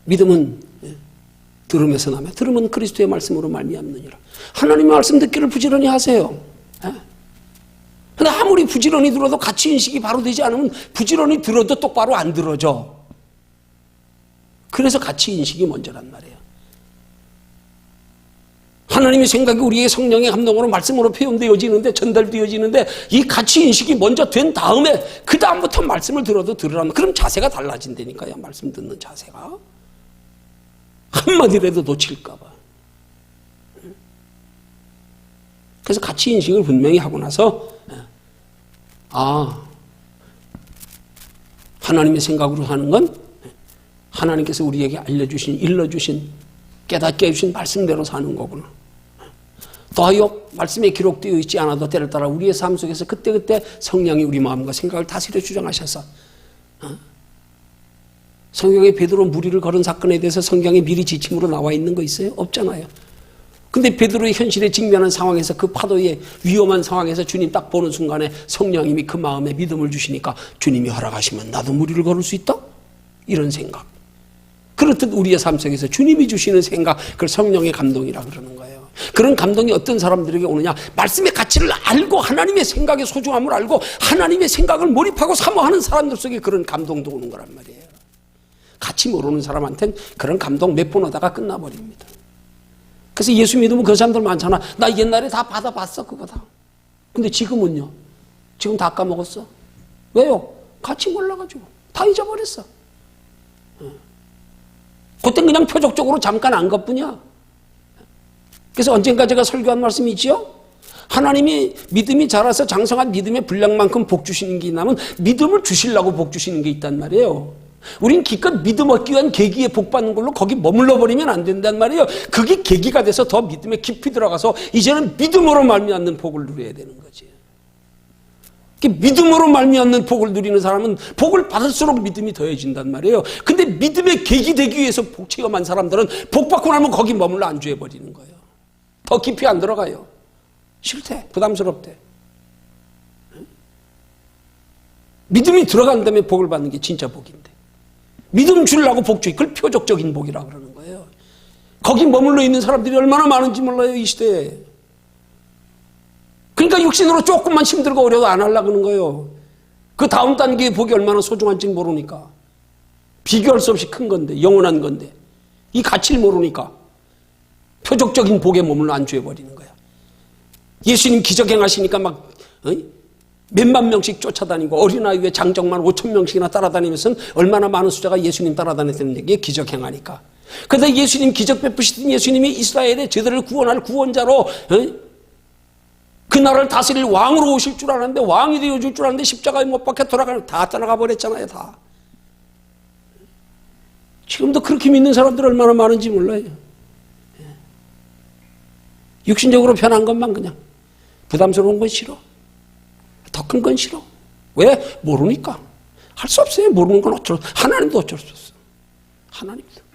믿음은 들음에서 나며 들으면 그리스도의 말씀으로 말미암느니라. 하나님의 말씀 듣기를 부지런히 하세요. 근데 아무리 부지런히 들어도 가치 인식이 바로 되지 않으면 부지런히 들어도 똑바로 안 들어져. 그래서 가치 인식이 먼저란 말이에요. 하나님의 생각이 우리의 성령의 감동으로 말씀으로 표현되어지는데, 전달되어지는데, 이 가치 인식이 먼저 된 다음에 그 다음부터 말씀을 들어도 들으라면, 그럼 자세가 달라진다니까요. 말씀 듣는 자세가. 한마디라도 놓칠까 봐. 그래서 가치 인식을 분명히 하고 나서 하나님의 생각으로 하는 건 하나님께서 우리에게 알려주신, 일러주신, 깨닫게 해주신 말씀대로 사는 거구나. 더하여 말씀에 기록되어 있지 않아도 때를 따라 우리의 삶 속에서 그때그때 성령이 우리 마음과 생각을 다스려 주장하셔서 성경에 베드로 무리를 걸은 사건에 대해서 성경에 미리 지침으로 나와 있는 거 있어요? 없잖아요. 근데 베드로의 현실에 직면한 상황에서, 그 파도의 위험한 상황에서 주님 딱 보는 순간에 성령님이 그 마음에 믿음을 주시니까 주님이 허락하시면 나도 무리를 걸을 수 있다? 이런 생각. 그렇듯 우리의 삶 속에서 주님이 주시는 생각, 그걸 성령의 감동이라 그러는 거예요. 그런 감동이 어떤 사람들에게 오느냐? 말씀의 가치를 알고 하나님의 생각의 소중함을 알고 하나님의 생각을 몰입하고 사모하는 사람들 속에 그런 감동도 오는 거란 말이에요. 가치 모르는 사람한테는 그런 감동 몇 번 오다가 끝나버립니다. 그래서 예수 믿으면 그 사람들 많잖아. 나 옛날에 다 받아봤어, 그거 다. 근데 지금은요? 지금 다 까먹었어. 왜요? 가치 몰라가지고. 다 잊어버렸어. 그땐 그냥 표적적으로 잠깐 안 것뿐이야. 그래서 언젠가 제가 설교한 말씀이 있지요? 하나님이 믿음이 자라서 장성한 믿음의 분량만큼 복 주시는 게 있다면 믿음을 주시려고 복 주시는 게 있단 말이에요. 우린 기껏 믿음 얻기 위한 계기에 복 받는 걸로 거기 머물러 버리면 안 된단 말이에요. 그게 계기가 돼서 더 믿음에 깊이 들어가서 이제는 믿음으로 말미암는 복을 누려야 되는 거지. 믿음으로 말미암는 복을 누리는 사람은 복을 받을수록 믿음이 더해진단 말이에요. 근데 믿음의 계기 되기 위해서 복 체험한 사람들은 복 받고 나면 거기 머물러 안주해 버리는 거예요. 더 깊이 안 들어가요. 싫대. 부담스럽대. 믿음이 들어간 다음에 복을 받는 게 진짜 복인데. 믿음 주려고 복 주. 그걸 표적적인 복이라고 그러는 거예요. 거기 머물러 있는 사람들이 얼마나 많은지 몰라요, 이 시대에. 그러니까 육신으로 조금만 힘들고 어려도 안 하려고 하는 거예요. 그 다음 단계의 복이 얼마나 소중한지 모르니까. 비교할 수 없이 큰 건데, 영원한 건데. 이 가치를 모르니까 표적적인 복에 머물러 안주해버리는 거야. 예수님 기적 행하시니까 막 몇만 명씩 쫓아다니고 어린아이의 장정만 5천 명씩이나 따라다니면서 얼마나 많은 숫자가 예수님 따라다녔다는 얘기에 기적 행하니까. 그런데 예수님 기적 베푸시던 예수님이 이스라엘의 제들을 구원할 구원자로 그 나라를 다스릴 왕으로 오실 줄 알았는데, 왕이 되어줄 줄 알았는데 십자가에 못 박혀 다 떠나가 버렸잖아요. 다. 지금도 그렇게 믿는 사람들 얼마나 많은지 몰라요. 육신적으로 편한 것만 그냥. 부담스러운 건 싫어. 더 큰 건 싫어. 왜? 모르니까. 할 수 없어요. 모르는 건 어쩔 수 없어. 하나님도 어쩔 수 없어. 하나님도.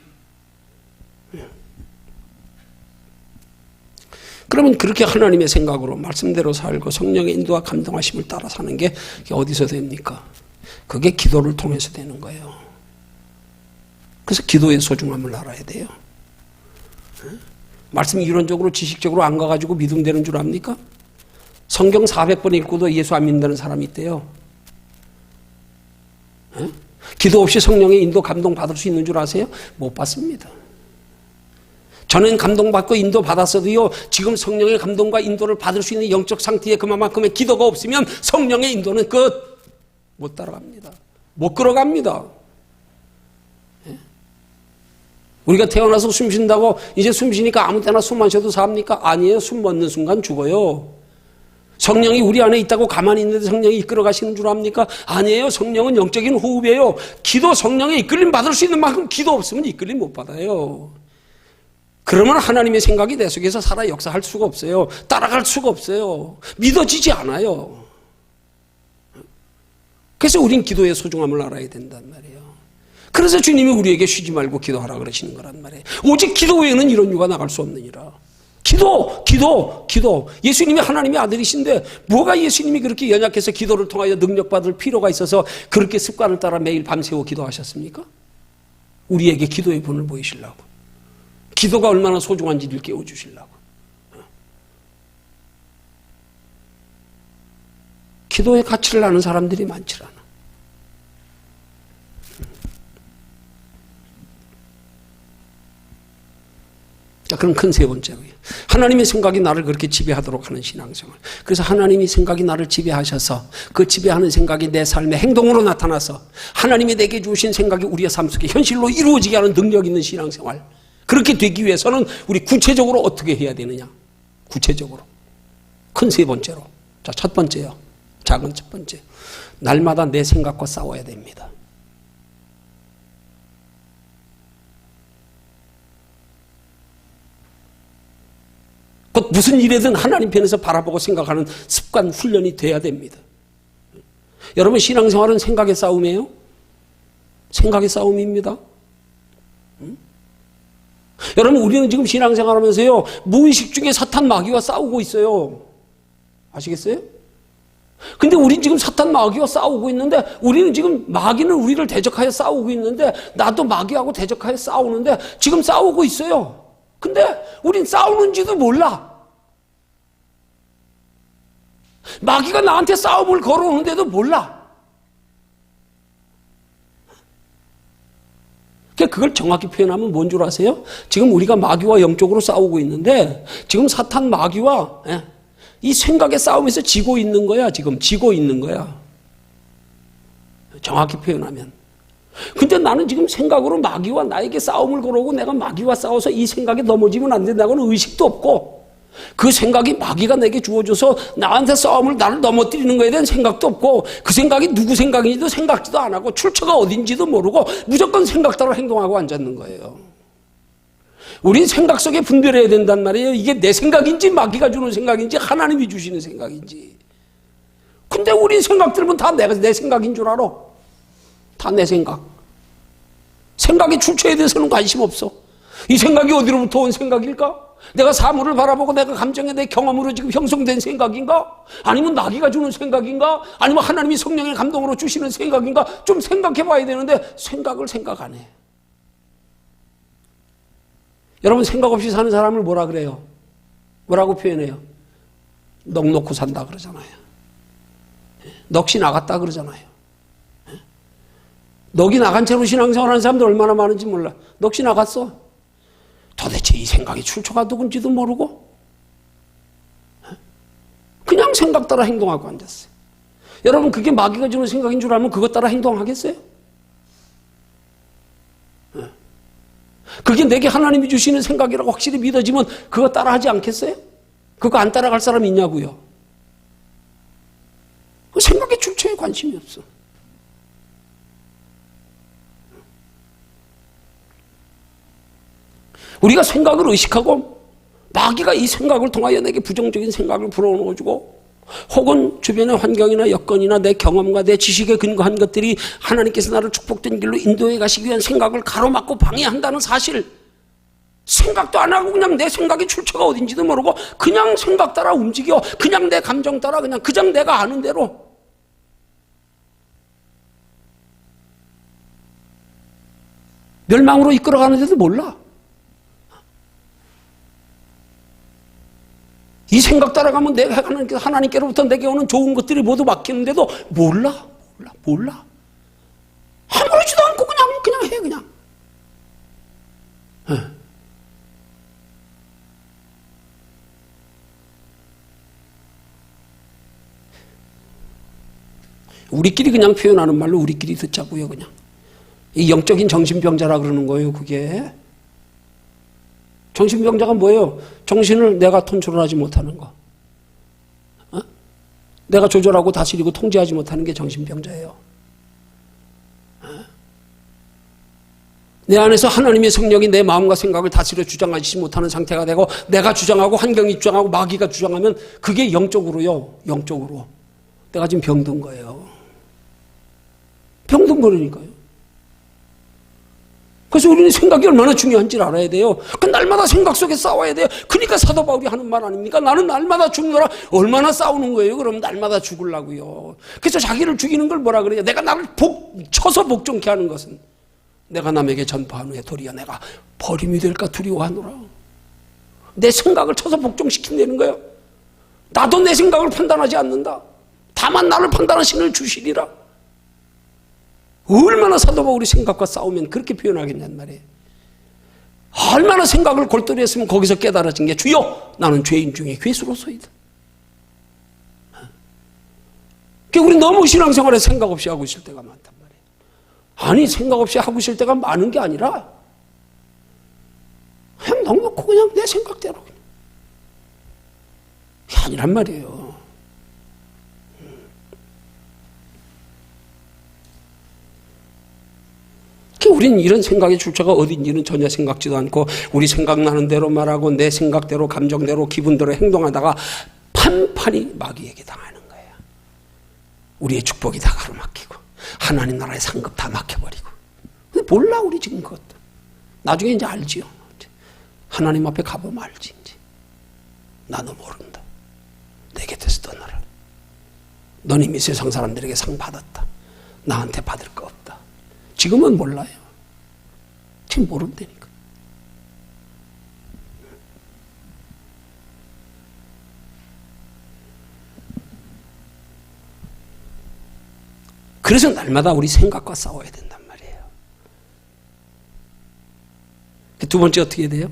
그러면 그렇게 하나님의 생각으로 말씀대로 살고 성령의 인도와 감동하심을 따라 사는 게 어디서 됩니까? 그게 기도를 통해서 되는 거예요. 그래서 기도의 소중함을 알아야 돼요. 말씀 이론적으로 지식적으로 안 가가지고 믿음 되는 줄 압니까? 성경 400번 읽고도 예수 안 믿는다는 사람이 있대요. 기도 없이 성령의 인도 감동 받을 수 있는 줄 아세요? 못 받습니다. 저는 감동받고 인도 받았어도요, 지금 성령의 감동과 인도를 받을 수 있는 영적 상태에 그만큼의 기도가 없으면 성령의 인도는 못 따라갑니다. 못 끌어갑니다. 우리가 태어나서 숨 쉰다고 이제 숨 쉬니까 아무 때나 숨 안 쉬어도 삽니까? 아니에요. 숨 멎는 순간 죽어요. 성령이 우리 안에 있다고 가만히 있는데 성령이 이끌어 가시는 줄 압니까? 아니에요. 성령은 영적인 호흡이에요. 기도 성령의 이끌림 받을 수 있는 만큼 기도 없으면 이끌림 못 받아요. 그러면 하나님의 생각이 내 속에서 살아 역사할 수가 없어요. 따라갈 수가 없어요. 믿어지지 않아요. 그래서 우린 기도의 소중함을 알아야 된단 말이에요. 그래서 주님이 우리에게 쉬지 말고 기도하라 그러시는 거란 말이에요. 오직 기도 외에는 이런 유가 나갈 수 없느니라. 기도. 예수님이 하나님의 아들이신데 뭐가 예수님이 그렇게 연약해서 기도를 통하여 능력받을 필요가 있어서 그렇게 습관을 따라 매일 밤새워 기도하셨습니까? 우리에게 기도의 본을 보이시려고. 기도가 얼마나 소중한지를 깨워주시려고. 기도의 가치를 아는 사람들이 많지 않아. 자, 그럼 큰 세 번째로 하나님의 생각이 나를 그렇게 지배하도록 하는 신앙생활. 그래서 하나님이 생각이 나를 지배하셔서 그 지배하는 생각이 내 삶의 행동으로 나타나서 하나님이 내게 주신 생각이 우리의 삶 속에 현실로 이루어지게 하는 능력 있는 신앙생활. 그렇게 되기 위해서는 우리 구체적으로 어떻게 해야 되느냐? 구체적으로. 큰 세 번째로. 자, 첫 번째요. 작은 첫 번째. 날마다 내 생각과 싸워야 됩니다. 곧 무슨 일이든 하나님 편에서 바라보고 생각하는 습관, 훈련이 돼야 됩니다. 여러분, 신앙생활은 생각의 싸움이에요? 생각의 싸움입니다. 여러분, 우리는 지금 신앙생활 하면서요, 무의식 중에 사탄 마귀와 싸우고 있어요. 아시겠어요? 근데 우린 지금 사탄 마귀와 싸우고 있는데, 우리는 지금 마귀는 우리를 대적하여 싸우고 있는데, 나도 마귀하고 대적하여 싸우는데, 지금 싸우고 있어요. 근데 우린 싸우는지도 몰라. 마귀가 나한테 싸움을 걸어오는데도 몰라. 그걸 정확히 표현하면 뭔 줄 아세요? 지금 우리가 마귀와 영적으로 싸우고 있는데 지금 사탄 마귀와 이 생각의 싸움에서 지고 있는 거야. 지금 지고 있는 거야. 정확히 표현하면. 근데 나는 지금 생각으로 마귀와 나에게 싸움을 걸어오고 내가 마귀와 싸워서 이 생각에 넘어지면 안 된다고는 의식도 없고 그 생각이 마귀가 내게 주어져서 나한테 싸움을 나를 넘어뜨리는 거에 대한 생각도 없고 그 생각이 누구 생각인지도 생각지도 안 하고 출처가 어딘지도 모르고 무조건 생각 따라 행동하고 앉았는 거예요. 우린 생각 속에 분별해야 된단 말이에요. 이게 내 생각인지 마귀가 주는 생각인지 하나님이 주시는 생각인지. 근데 우리 생각 들으면 다 내 생각인 줄 알아. 다 내 생각. 생각의 출처에 대해서는 관심 없어. 이 생각이 어디로부터 온 생각일까? 내가 사물을 바라보고 내가 감정에 내 경험으로 지금 형성된 생각인가? 아니면 나귀가 주는 생각인가? 아니면 하나님이 성령의 감동으로 주시는 생각인가? 좀 생각해 봐야 되는데 생각을 생각 안 해. 여러분 생각 없이 사는 사람을 뭐라 그래요? 뭐라고 표현해요? 넋 놓고 산다 그러잖아요. 넋이 나갔다 그러잖아요. 넋이 나간 채로 신앙생활하는 사람들 얼마나 많은지 몰라. 넋이 나갔어. 도대체 이 생각의 출처가 누군지도 모르고 그냥 생각 따라 행동하고 앉았어요. 여러분 그게 마귀가 주는 생각인 줄 알면 그것 따라 행동하겠어요? 그게 내게 하나님이 주시는 생각이라고 확실히 믿어지면 그거 따라 하지 않겠어요? 그거 안 따라갈 사람 있냐고요? 그 생각의 출처에 관심이 없어. 우리가 생각을 의식하고 마귀가 이 생각을 통하여 내게 부정적인 생각을 불어넣어주고 혹은 주변의 환경이나 여건이나 내 경험과 내 지식에 근거한 것들이 하나님께서 나를 축복된 길로 인도해 가시기 위한 생각을 가로막고 방해한다는 사실, 생각도 안 하고 그냥 내 생각의 출처가 어딘지도 모르고 그냥 생각 따라 움직여, 그냥 내 감정 따라 그냥 내가 아는 대로. 멸망으로 이끌어가는데도 몰라. 이 생각 따라가면 내가 하나님께로부터 내게 오는 좋은 것들이 모두 막히는데도 몰라. 아무렇지도 않고 그냥 해, 그냥. 네. 우리끼리 그냥 표현하는 말로 우리끼리 듣자고요, 그냥. 이 영적인 정신병자라 그러는 거예요, 그게. 정신병자가 뭐예요? 정신을 내가 컨트롤하지 못하는 거. 내가 조절하고 다스리고 통제하지 못하는 게 정신병자예요. 내 안에서 하나님의 성령이 내 마음과 생각을 다스려 주장하지 못하는 상태가 되고 내가 주장하고 환경이 주장하고 마귀가 주장하면 그게 영적으로 내가 지금 병든 거예요. 병든 거라니까요. 그래서 우리는 생각이 얼마나 중요한지를 알아야 돼요. 그 날마다 생각 속에 싸워야 돼요. 그러니까 사도 바울이 하는 말 아닙니까? 나는 날마다 죽느라 얼마나 싸우는 거예요. 그럼 날마다 죽으려고요. 그래서 자기를 죽이는 걸 뭐라 그래요? 내가 나를 쳐서 복종케 하는 것은 내가 남에게 전파한 후에 도리어 내가 버림이 될까 두려워하노라. 내 생각을 쳐서 복종시킨다는 거예요. 나도 내 생각을 판단하지 않는다. 다만 나를 판단하시는 주시리라. 얼마나 사도 바울이 생각과 싸우면 그렇게 표현하겠냔 말이에요. 얼마나 생각을 골똘히 했으면 거기서 깨달아진 게 주여 나는 죄인 중에 괴수로서이다. 그러니까 우리 너무 신앙생활에 생각 없이 하고 있을 때가 많단 말이에요. 아니 생각 없이 하고 있을 때가 많은 게 아니라 그냥 넉넉고 그냥 내 생각대로 그냥. 그게 아니란 말이에요. 우린 이런 생각의 출처가 어딘지는 전혀 생각지도 않고 우리 생각나는 대로 말하고 내 생각대로 감정대로 기분대로 행동하다가 판판이 마귀에게 당하는 거예요. 우리의 축복이 다 가로막히고 하나님 나라의 상급 다 막혀버리고. 몰라 우리 지금 그것도. 나중에 이제 알지요. 하나님 앞에 가보면 알지 이제. 나도 모른다. 내 곁에서 떠나라. 넌 이미 세상 사람들에게 상 받았다. 나한테 받을 거 없다. 지금은 몰라요. 지금 모른다니까. 그래서 날마다 우리 생각과 싸워야 된단 말이에요. 두 번째 어떻게 돼요?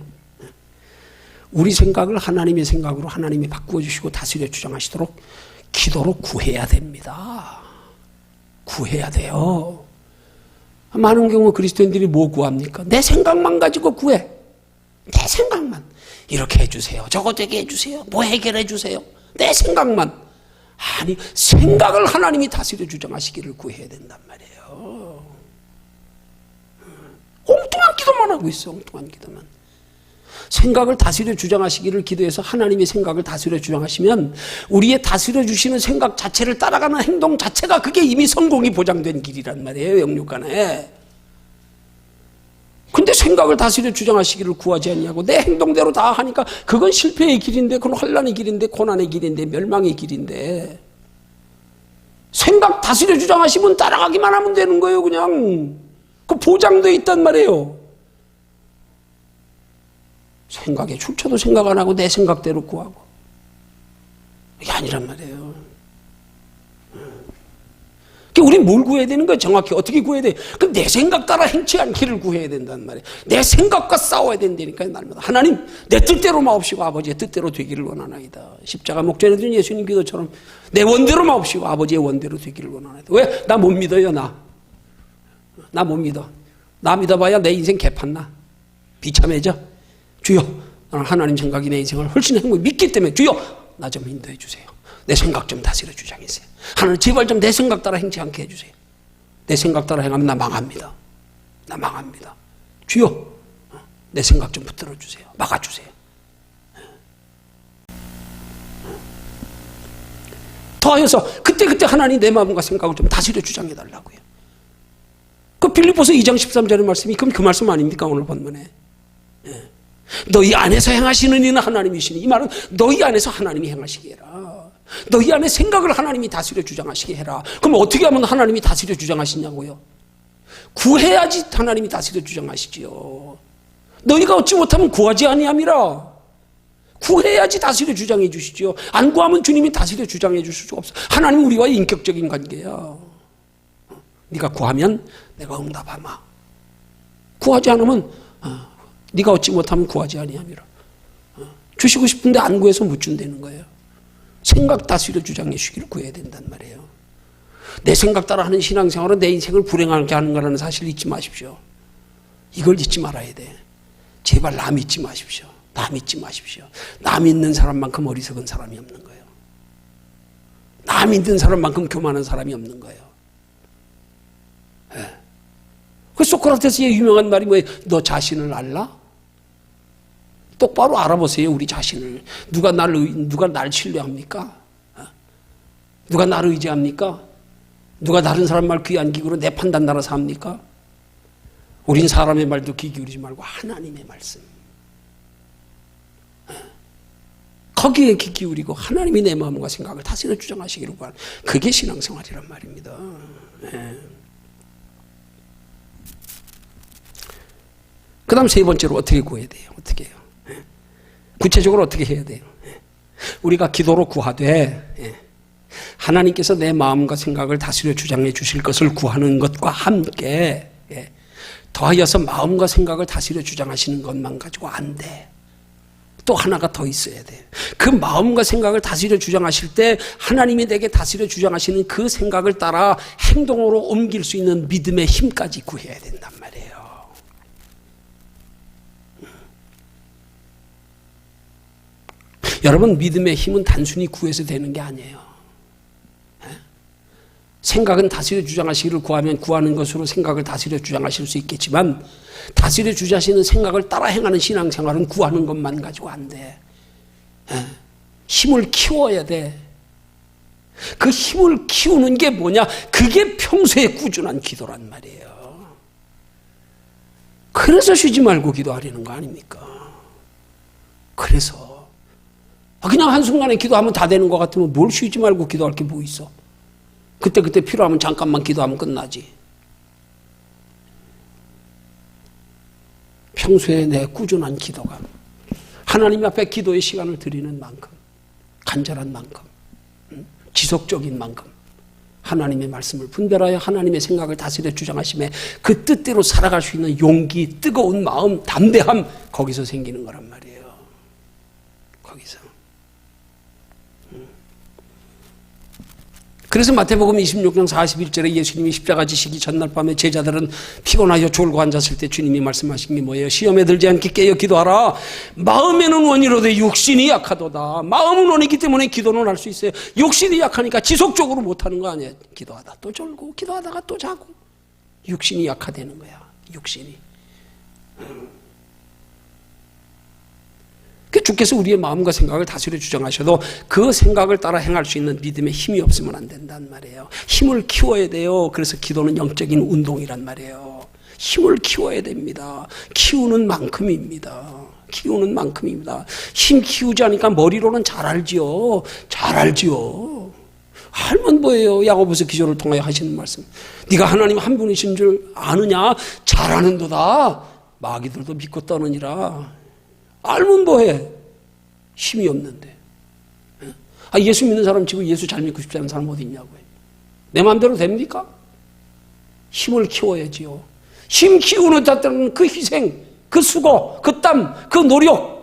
우리 생각을 하나님의 생각으로 하나님이 바꾸어 주시고 다스려 주장하시도록 기도로 구해야 됩니다. 구해야 돼요. 많은 경우 그리스도인들이 뭐 구합니까? 내 생각만 가지고 구해. 내 생각만. 이렇게 해주세요. 저거 되게 해주세요. 뭐 해결해 주세요. 내 생각만. 아니, 생각을 하나님이 다스려 주장하시기를 구해야 된단 말이에요. 엉뚱한 기도만 하고 있어. 엉뚱한 기도만. 생각을 다스려 주장하시기를 기도해서 하나님의 생각을 다스려 주장하시면 우리의 다스려 주시는 생각 자체를 따라가는 행동 자체가 그게 이미 성공이 보장된 길이란 말이에요. 영육간에. 근데 생각을 다스려 주장하시기를 구하지 않냐고 내 행동대로 다 하니까 그건 실패의 길인데, 그건 환난의 길인데, 고난의 길인데, 멸망의 길인데, 생각 다스려 주장하시면 따라가기만 하면 되는 거예요. 그냥 그 보장되어 있단 말이에요. 생각에 출처도 생각 안 하고 내 생각대로 구하고, 이게 아니란 말이에요. 우리는 뭘 구해야 되는 거예요? 정확히 어떻게 구해야 돼? 그럼 내 생각 따라 행치 않기를 구해야 된단 말이에요. 내 생각과 싸워야 된다니까요. 날마다. 하나님, 내 뜻대로 마옵시고 아버지의 뜻대로 되기를 원하나이다. 십자가 목전에 든 예수님 기도처럼 내 원대로 마옵시고 아버지의 원대로 되기를 원하나이다. 왜? 나 못 믿어요. 나 못 믿어. 나 믿어봐야 내 인생 개판나. 비참해져. 주여, 나는 하나님 생각이 내 인생을 훨씬 행복히 믿기 때문에 주여, 나 좀 인도해 주세요. 내 생각 좀 다스려 주장하세요. 하나님, 제발 좀 내 생각 따라 행치 않게 해주세요. 내 생각 따라 행하면 나 망합니다. 나 망합니다. 주여, 내 생각 좀 붙들어 주세요. 막아주세요. 더하여서 그때 하나님 내 마음과 생각을 좀 다스려 주장해 달라고요. 그 빌립보서 2장 13절의 말씀이 그럼 그 말씀 아닙니까? 오늘 본문에. 너희 안에서 행하시는 이는 하나님이시니, 이 말은 너희 안에서 하나님이 행하시게 해라. 너희 안에 생각을 하나님이 다스려 주장하시게 해라. 그럼 어떻게 하면 하나님이 다스려 주장하시냐고요? 구해야지 하나님이 다스려 주장하시지요. 너희가 얻지 못하면 구하지 아니함이라. 구해야지 다스려 주장해 주시지요. 안 구하면 주님이 다스려 주장해 주실 수가 없어. 하나님 우리와의 인격적인 관계야. 네가 구하면 내가 응답하마. 구하지 않으면 네가 얻지 못하면 구하지 아니함이라. 주시고 싶은데 안 구해서 못 준다는 거예요. 생각 다스려 주장해 주시기를 구해야 된단 말이에요. 내 생각 따라 하는 신앙생활은 내 인생을 불행하게 하는 거라는 사실을 잊지 마십시오. 이걸 잊지 말아야 돼. 제발 나 믿지 마십시오. 나 믿지 마십시오. 나 믿는 사람만큼 어리석은 사람이 없는 거예요. 나 믿는 사람만큼 교만한 사람이 없는 거예요. 네. 그 소크라테스의 유명한 말이 뭐예요? 너 자신을 알라? 똑바로 알아보세요. 우리 자신을. 누가 날 신뢰합니까? 누가 나를 의지합니까? 누가 다른 사람 말 귀 안 기울여 내 판단 따라서 합니까? 우린 사람의 말도 귀 기울이지 말고 하나님의 말씀, 거기에 귀 기울이고 하나님이 내 마음과 생각을 다스려 주장하시기를 구하는, 그게 신앙생활이란 말입니다. 그 다음 세 번째로 어떻게 구해야 돼요? 어떻게 해요? 구체적으로 어떻게 해야 돼요? 우리가 기도로 구하되 하나님께서 내 마음과 생각을 다스려 주장해 주실 것을 구하는 것과 함께 더하여서 마음과 생각을 다스려 주장하시는 것만 가지고 안 돼. 또 하나가 더 있어야 돼. 그 마음과 생각을 다스려 주장하실 때 하나님이 내게 다스려 주장하시는 그 생각을 따라 행동으로 옮길 수 있는 믿음의 힘까지 구해야 된단 말이에요. 여러분, 믿음의 힘은 단순히 구해서 되는 게 아니에요. 생각은 다스려 주장하시기를 구하면 구하는 것으로 생각을 다스려 주장하실 수 있겠지만, 다스려 주장하시는 생각을 따라 행하는 신앙생활은 구하는 것만 가지고 안 돼. 힘을 키워야 돼. 그 힘을 키우는 게 뭐냐? 그게 평소에 꾸준한 기도란 말이에요. 그래서 쉬지 말고 기도하려는 거 아닙니까? 그래서 그냥 한순간에 기도하면 다 되는 것 같으면 뭘 쉬지 말고 기도할 게 뭐 있어? 그때 필요하면 잠깐만 기도하면 끝나지. 평소에 내 꾸준한 기도가 하나님 앞에 기도의 시간을 드리는 만큼, 간절한 만큼, 지속적인 만큼 하나님의 말씀을 분별하여 하나님의 생각을 다스려 주장하심에 그 뜻대로 살아갈 수 있는 용기, 뜨거운 마음, 담대함, 거기서 생기는 거란 말이에요. 거기서. 그래서 마태복음 26장 41절에 예수님이 십자가 지시기 전날 밤에 제자들은 피곤하여 졸고 앉았을 때 주님이 말씀하신 게 뭐예요? 시험에 들지 않게 깨어 기도하라. 마음에는 원이로되 육신이 약하도다. 마음은 원이기 때문에 기도는 할 수 있어요. 육신이 약하니까 지속적으로 못하는 거 아니에요. 기도하다 또 졸고 기도하다가 또 자고. 육신이 약화되는 거야. 육신이. 주께서 우리의 마음과 생각을 다스려 주장하셔도 그 생각을 따라 행할 수 있는 믿음의 힘이 없으면 안 된단 말이에요. 힘을 키워야 돼요. 그래서 기도는 영적인 운동이란 말이에요. 힘을 키워야 됩니다. 키우는 만큼입니다. 키우는 만큼입니다. 힘 키우지 않으니까 머리로는 잘 알지요. 잘 알지요. 알면 뭐예요? 야고보서 기조를 통하여 하시는 말씀. 네가 하나님 한 분이신 줄 아느냐? 잘 아는도다. 마귀들도 믿고 떠느니라. 알면 뭐해? 힘이 없는데. 예수 믿는 사람 치고 예수 잘 믿고 싶지 않은 사람 어디 있냐고요. 내 마음대로 됩니까? 힘을 키워야지요. 힘 키우는 자들은 그 희생, 그 수고, 그 땀, 그 노력.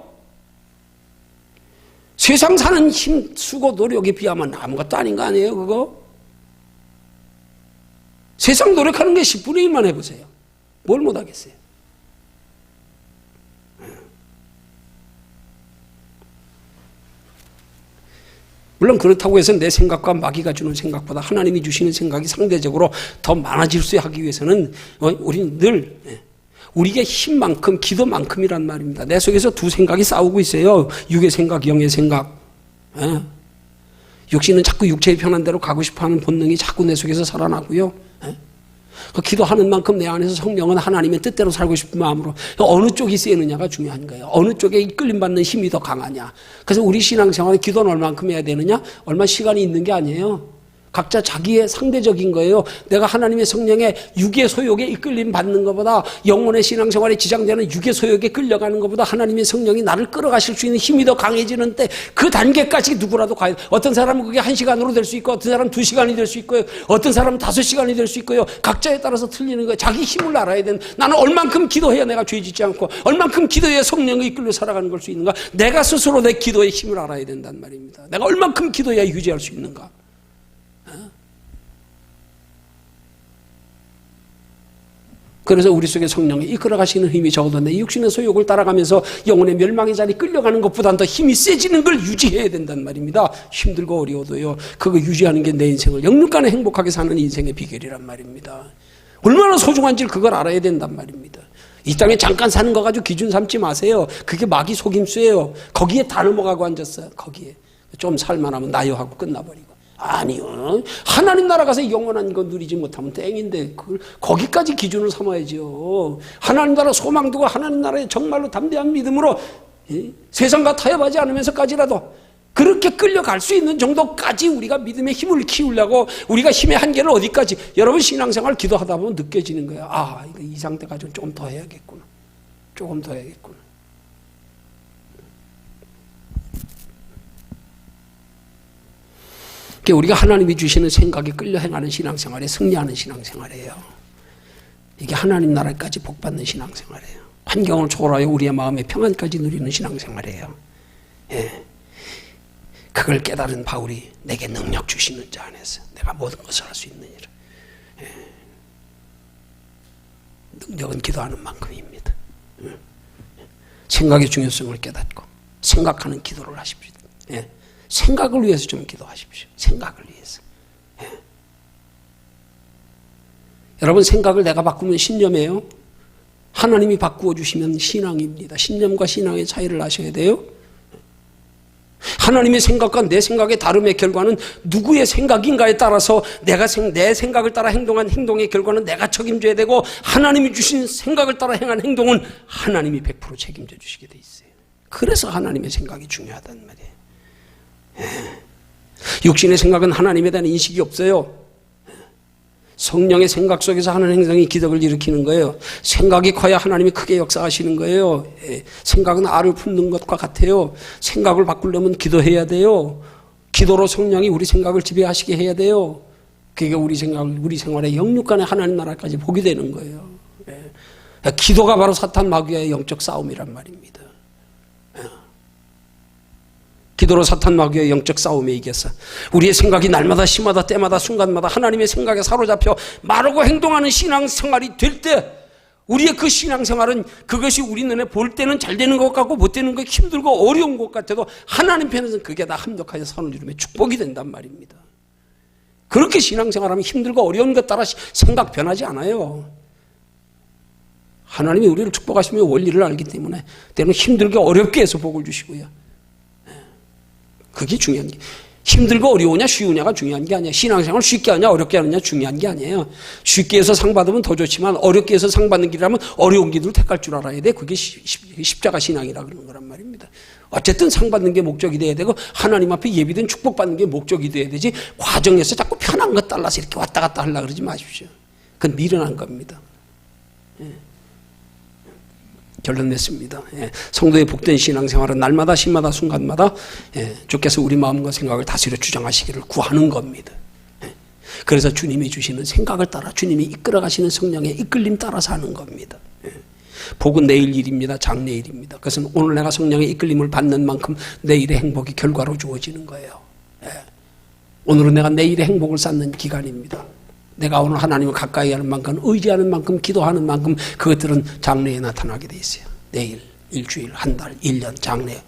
세상 사는 힘, 수고, 노력에 비하면 아무것도 아닌 거 아니에요, 그거? 세상 노력하는 게 10분의 1만 해보세요. 뭘 못하겠어요? 물론 그렇다고 해서 내 생각과 마귀가 주는 생각보다 하나님이 주시는 생각이 상대적으로 더 많아질 수 하기 위해서는 우리는 늘 우리의 힘만큼 기도만큼이란 말입니다. 내 속에서 두 생각이 싸우고 있어요. 육의 생각, 영의 생각. 육신은 자꾸 육체의 편한 대로 가고 싶어하는 본능이 자꾸 내 속에서 살아나고요. 그 기도하는 만큼 내 안에서 성령은 하나님의 뜻대로 살고 싶은 마음으로 어느 쪽이 세느냐가 중요한 거예요. 어느 쪽에 이끌림받는 힘이 더 강하냐. 그래서 우리 신앙생활에 기도는 얼만큼 해야 되느냐? 얼마 시간이 있는 게 아니에요. 각자 자기의 상대적인 거예요. 내가 하나님의 성령의 육의 소욕에 이끌림 받는 것보다 영혼의 신앙생활에 지장되는 육의 소욕에 끌려가는 것보다 하나님의 성령이 나를 끌어가실 수 있는 힘이 더 강해지는 때 그 단계까지 누구라도 가야 돼. 어떤 사람은 그게 1시간으로 될 수 있고 어떤 사람은 2시간이 될 수 있고요. 어떤 사람은 5시간이 될 수 있고요. 각자에 따라서 틀리는 거예요. 자기 힘을 알아야 되는 나는 얼만큼 기도해야 내가 죄 짓지 않고 얼만큼 기도해야 성령의 이끌려 살아가는 걸 수 있는가. 내가 스스로 내 기도의 힘을 알아야 된단 말입니다. 내가 얼만큼 기도해야 유지할 수 있는가. 그래서 우리 속에 성령이 이끌어 가시는 힘이 적어도 내 육신의 소욕을 따라가면서 영혼의 멸망의 자리 끌려가는 것보다 더 힘이 세지는 걸 유지해야 된단 말입니다. 힘들고 어려워도요. 그거 유지하는 게 내 인생을 영육간에 행복하게 사는 인생의 비결이란 말입니다. 얼마나 소중한지 그걸 알아야 된단 말입니다. 이 땅에 잠깐 사는 거 가지고 기준 삼지 마세요. 그게 마귀 속임수예요. 거기에 다 넘어가고 앉았어요. 거기에. 좀 살만하면 나요하고 끝나버리고. 아니요. 하나님 나라 가서 영원한 거 누리지 못하면 땡인데 그걸 거기까지 기준을 삼아야죠. 하나님 나라 소망 두고 하나님 나라에 정말로 담대한 믿음으로 세상과 타협하지 않으면서까지라도 그렇게 끌려갈 수 있는 정도까지 우리가 믿음의 힘을 키우려고 우리가 힘의 한계를 어디까지 여러분 신앙생활 기도하다 보면 느껴지는 거예요. 이거 이 상태 가지고 조금 더 해야겠구나. 조금 더 해야겠구나. 우리가 하나님이 주시는 생각에 끌려 행하는 신앙생활에 승리하는 신앙생활이에요. 이게 하나님 나라까지 복받는 신앙생활이에요. 환경을 초월하여 우리의 마음의 평안까지 누리는 신앙생활이에요. 그걸 깨달은 바울이 내게 능력 주시는 자 안에서 내가 모든 것을 할 수 있느니라. 능력은 기도하는 만큼입니다. 생각의 중요성을 깨닫고 생각하는 기도를 하십시오. 생각을 위해서 좀 기도하십시오. 생각을 위해서. 여러분 생각을 내가 바꾸면 신념이에요. 하나님이 바꾸어 주시면 신앙입니다. 신념과 신앙의 차이를 아셔야 돼요. 하나님의 생각과 내 생각의 다름의 결과는 누구의 생각인가에 따라서 내 생각을 따라 행동한 행동의 결과는 내가 책임져야 되고 하나님이 주신 생각을 따라 행한 행동은 하나님이 100% 책임져 주시게 돼 있어요. 그래서 하나님의 생각이 중요하단 말이에요. 육신의 생각은 하나님에 대한 인식이 없어요. 성령의 생각 속에서 하는 행동이 기적을 일으키는 거예요. 생각이 커야 하나님이 크게 역사하시는 거예요. 생각은 알을 품는 것과 같아요. 생각을 바꾸려면 기도해야 돼요. 기도로 성령이 우리 생각을 지배하시게 해야 돼요. 그게 우리 생활의 영육간의 하나님 나라까지 보게 되는 거예요. 기도가 바로 사탄 마귀와의 영적 싸움이란 말입니다. 기도로 사탄 마귀의 영적 싸움에 이겨서 우리의 생각이 날마다 시마다 때마다 순간마다 하나님의 생각에 사로잡혀 말하고 행동하는 신앙생활이 될 때 우리의 그 신앙생활은 그것이 우리 눈에 볼 때는 잘 되는 것 같고 못 되는 것 힘들고 어려운 것 같아도 하나님 편에서는 그게 다 합력하여 선을 이루며 축복이 된단 말입니다. 그렇게 신앙생활하면 힘들고 어려운 것 따라 생각 변하지 않아요. 하나님이 우리를 축복하시며 원리를 알기 때문에 때로는 힘들게 어렵게 해서 복을 주시고요. 그게 중요한 게 힘들고 어려우냐 쉬우냐가 중요한 게 아니에요. 신앙생활을 쉽게 하냐 어렵게 하느냐 중요한 게 아니에요. 쉽게 해서 상 받으면 더 좋지만 어렵게 해서 상 받는 길이라면 어려운 길을 택할 줄 알아야 돼. 그게 십자가 신앙이라 그러는 거란 말입니다. 어쨌든 상 받는 게 목적이 돼야 되고 하나님 앞에 예비된 축복받는 게 목적이 돼야 되지 과정에서 자꾸 편한 것 달라서 이렇게 왔다 갔다 하려고 그러지 마십시오. 그건 미련한 겁니다. 결론 냈습니다. 성도의 복된 신앙생활은 날마다 시마다 순간마다 주께서 우리 마음과 생각을 다스려 주장하시기를 구하는 겁니다. 그래서 주님이 주시는 생각을 따라 주님이 이끌어가시는 성령의 이끌림 따라 사는 겁니다. 복은 내일 일입니다. 장래일입니다. 그것은 오늘 내가 성령의 이끌림을 받는 만큼 내일의 행복이 결과로 주어지는 거예요. 오늘은 내가 내일의 행복을 쌓는 기간입니다. 내가 오늘 하나님을 가까이 하는 만큼 의지하는 만큼 기도하는 만큼 그것들은 장래에 나타나게 돼 있어요. 내일, 일주일, 한 달, 1년, 장래.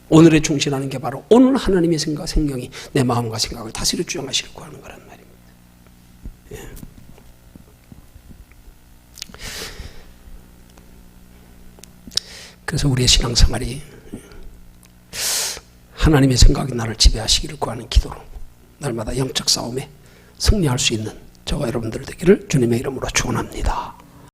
오늘에 충실하는 게 바로 오늘 하나님의 생각, 생명이 내 마음과 생각을 다스려 주장하시려고 하는 거란 말입니다. 그래서 우리의 신앙생활이 하나님의 생각이 나를 지배하시기를 구하는 기도로 날마다 영적 싸움에 승리할 수 있는 저와 여러분들 되기를 주님의 이름으로 축원합니다.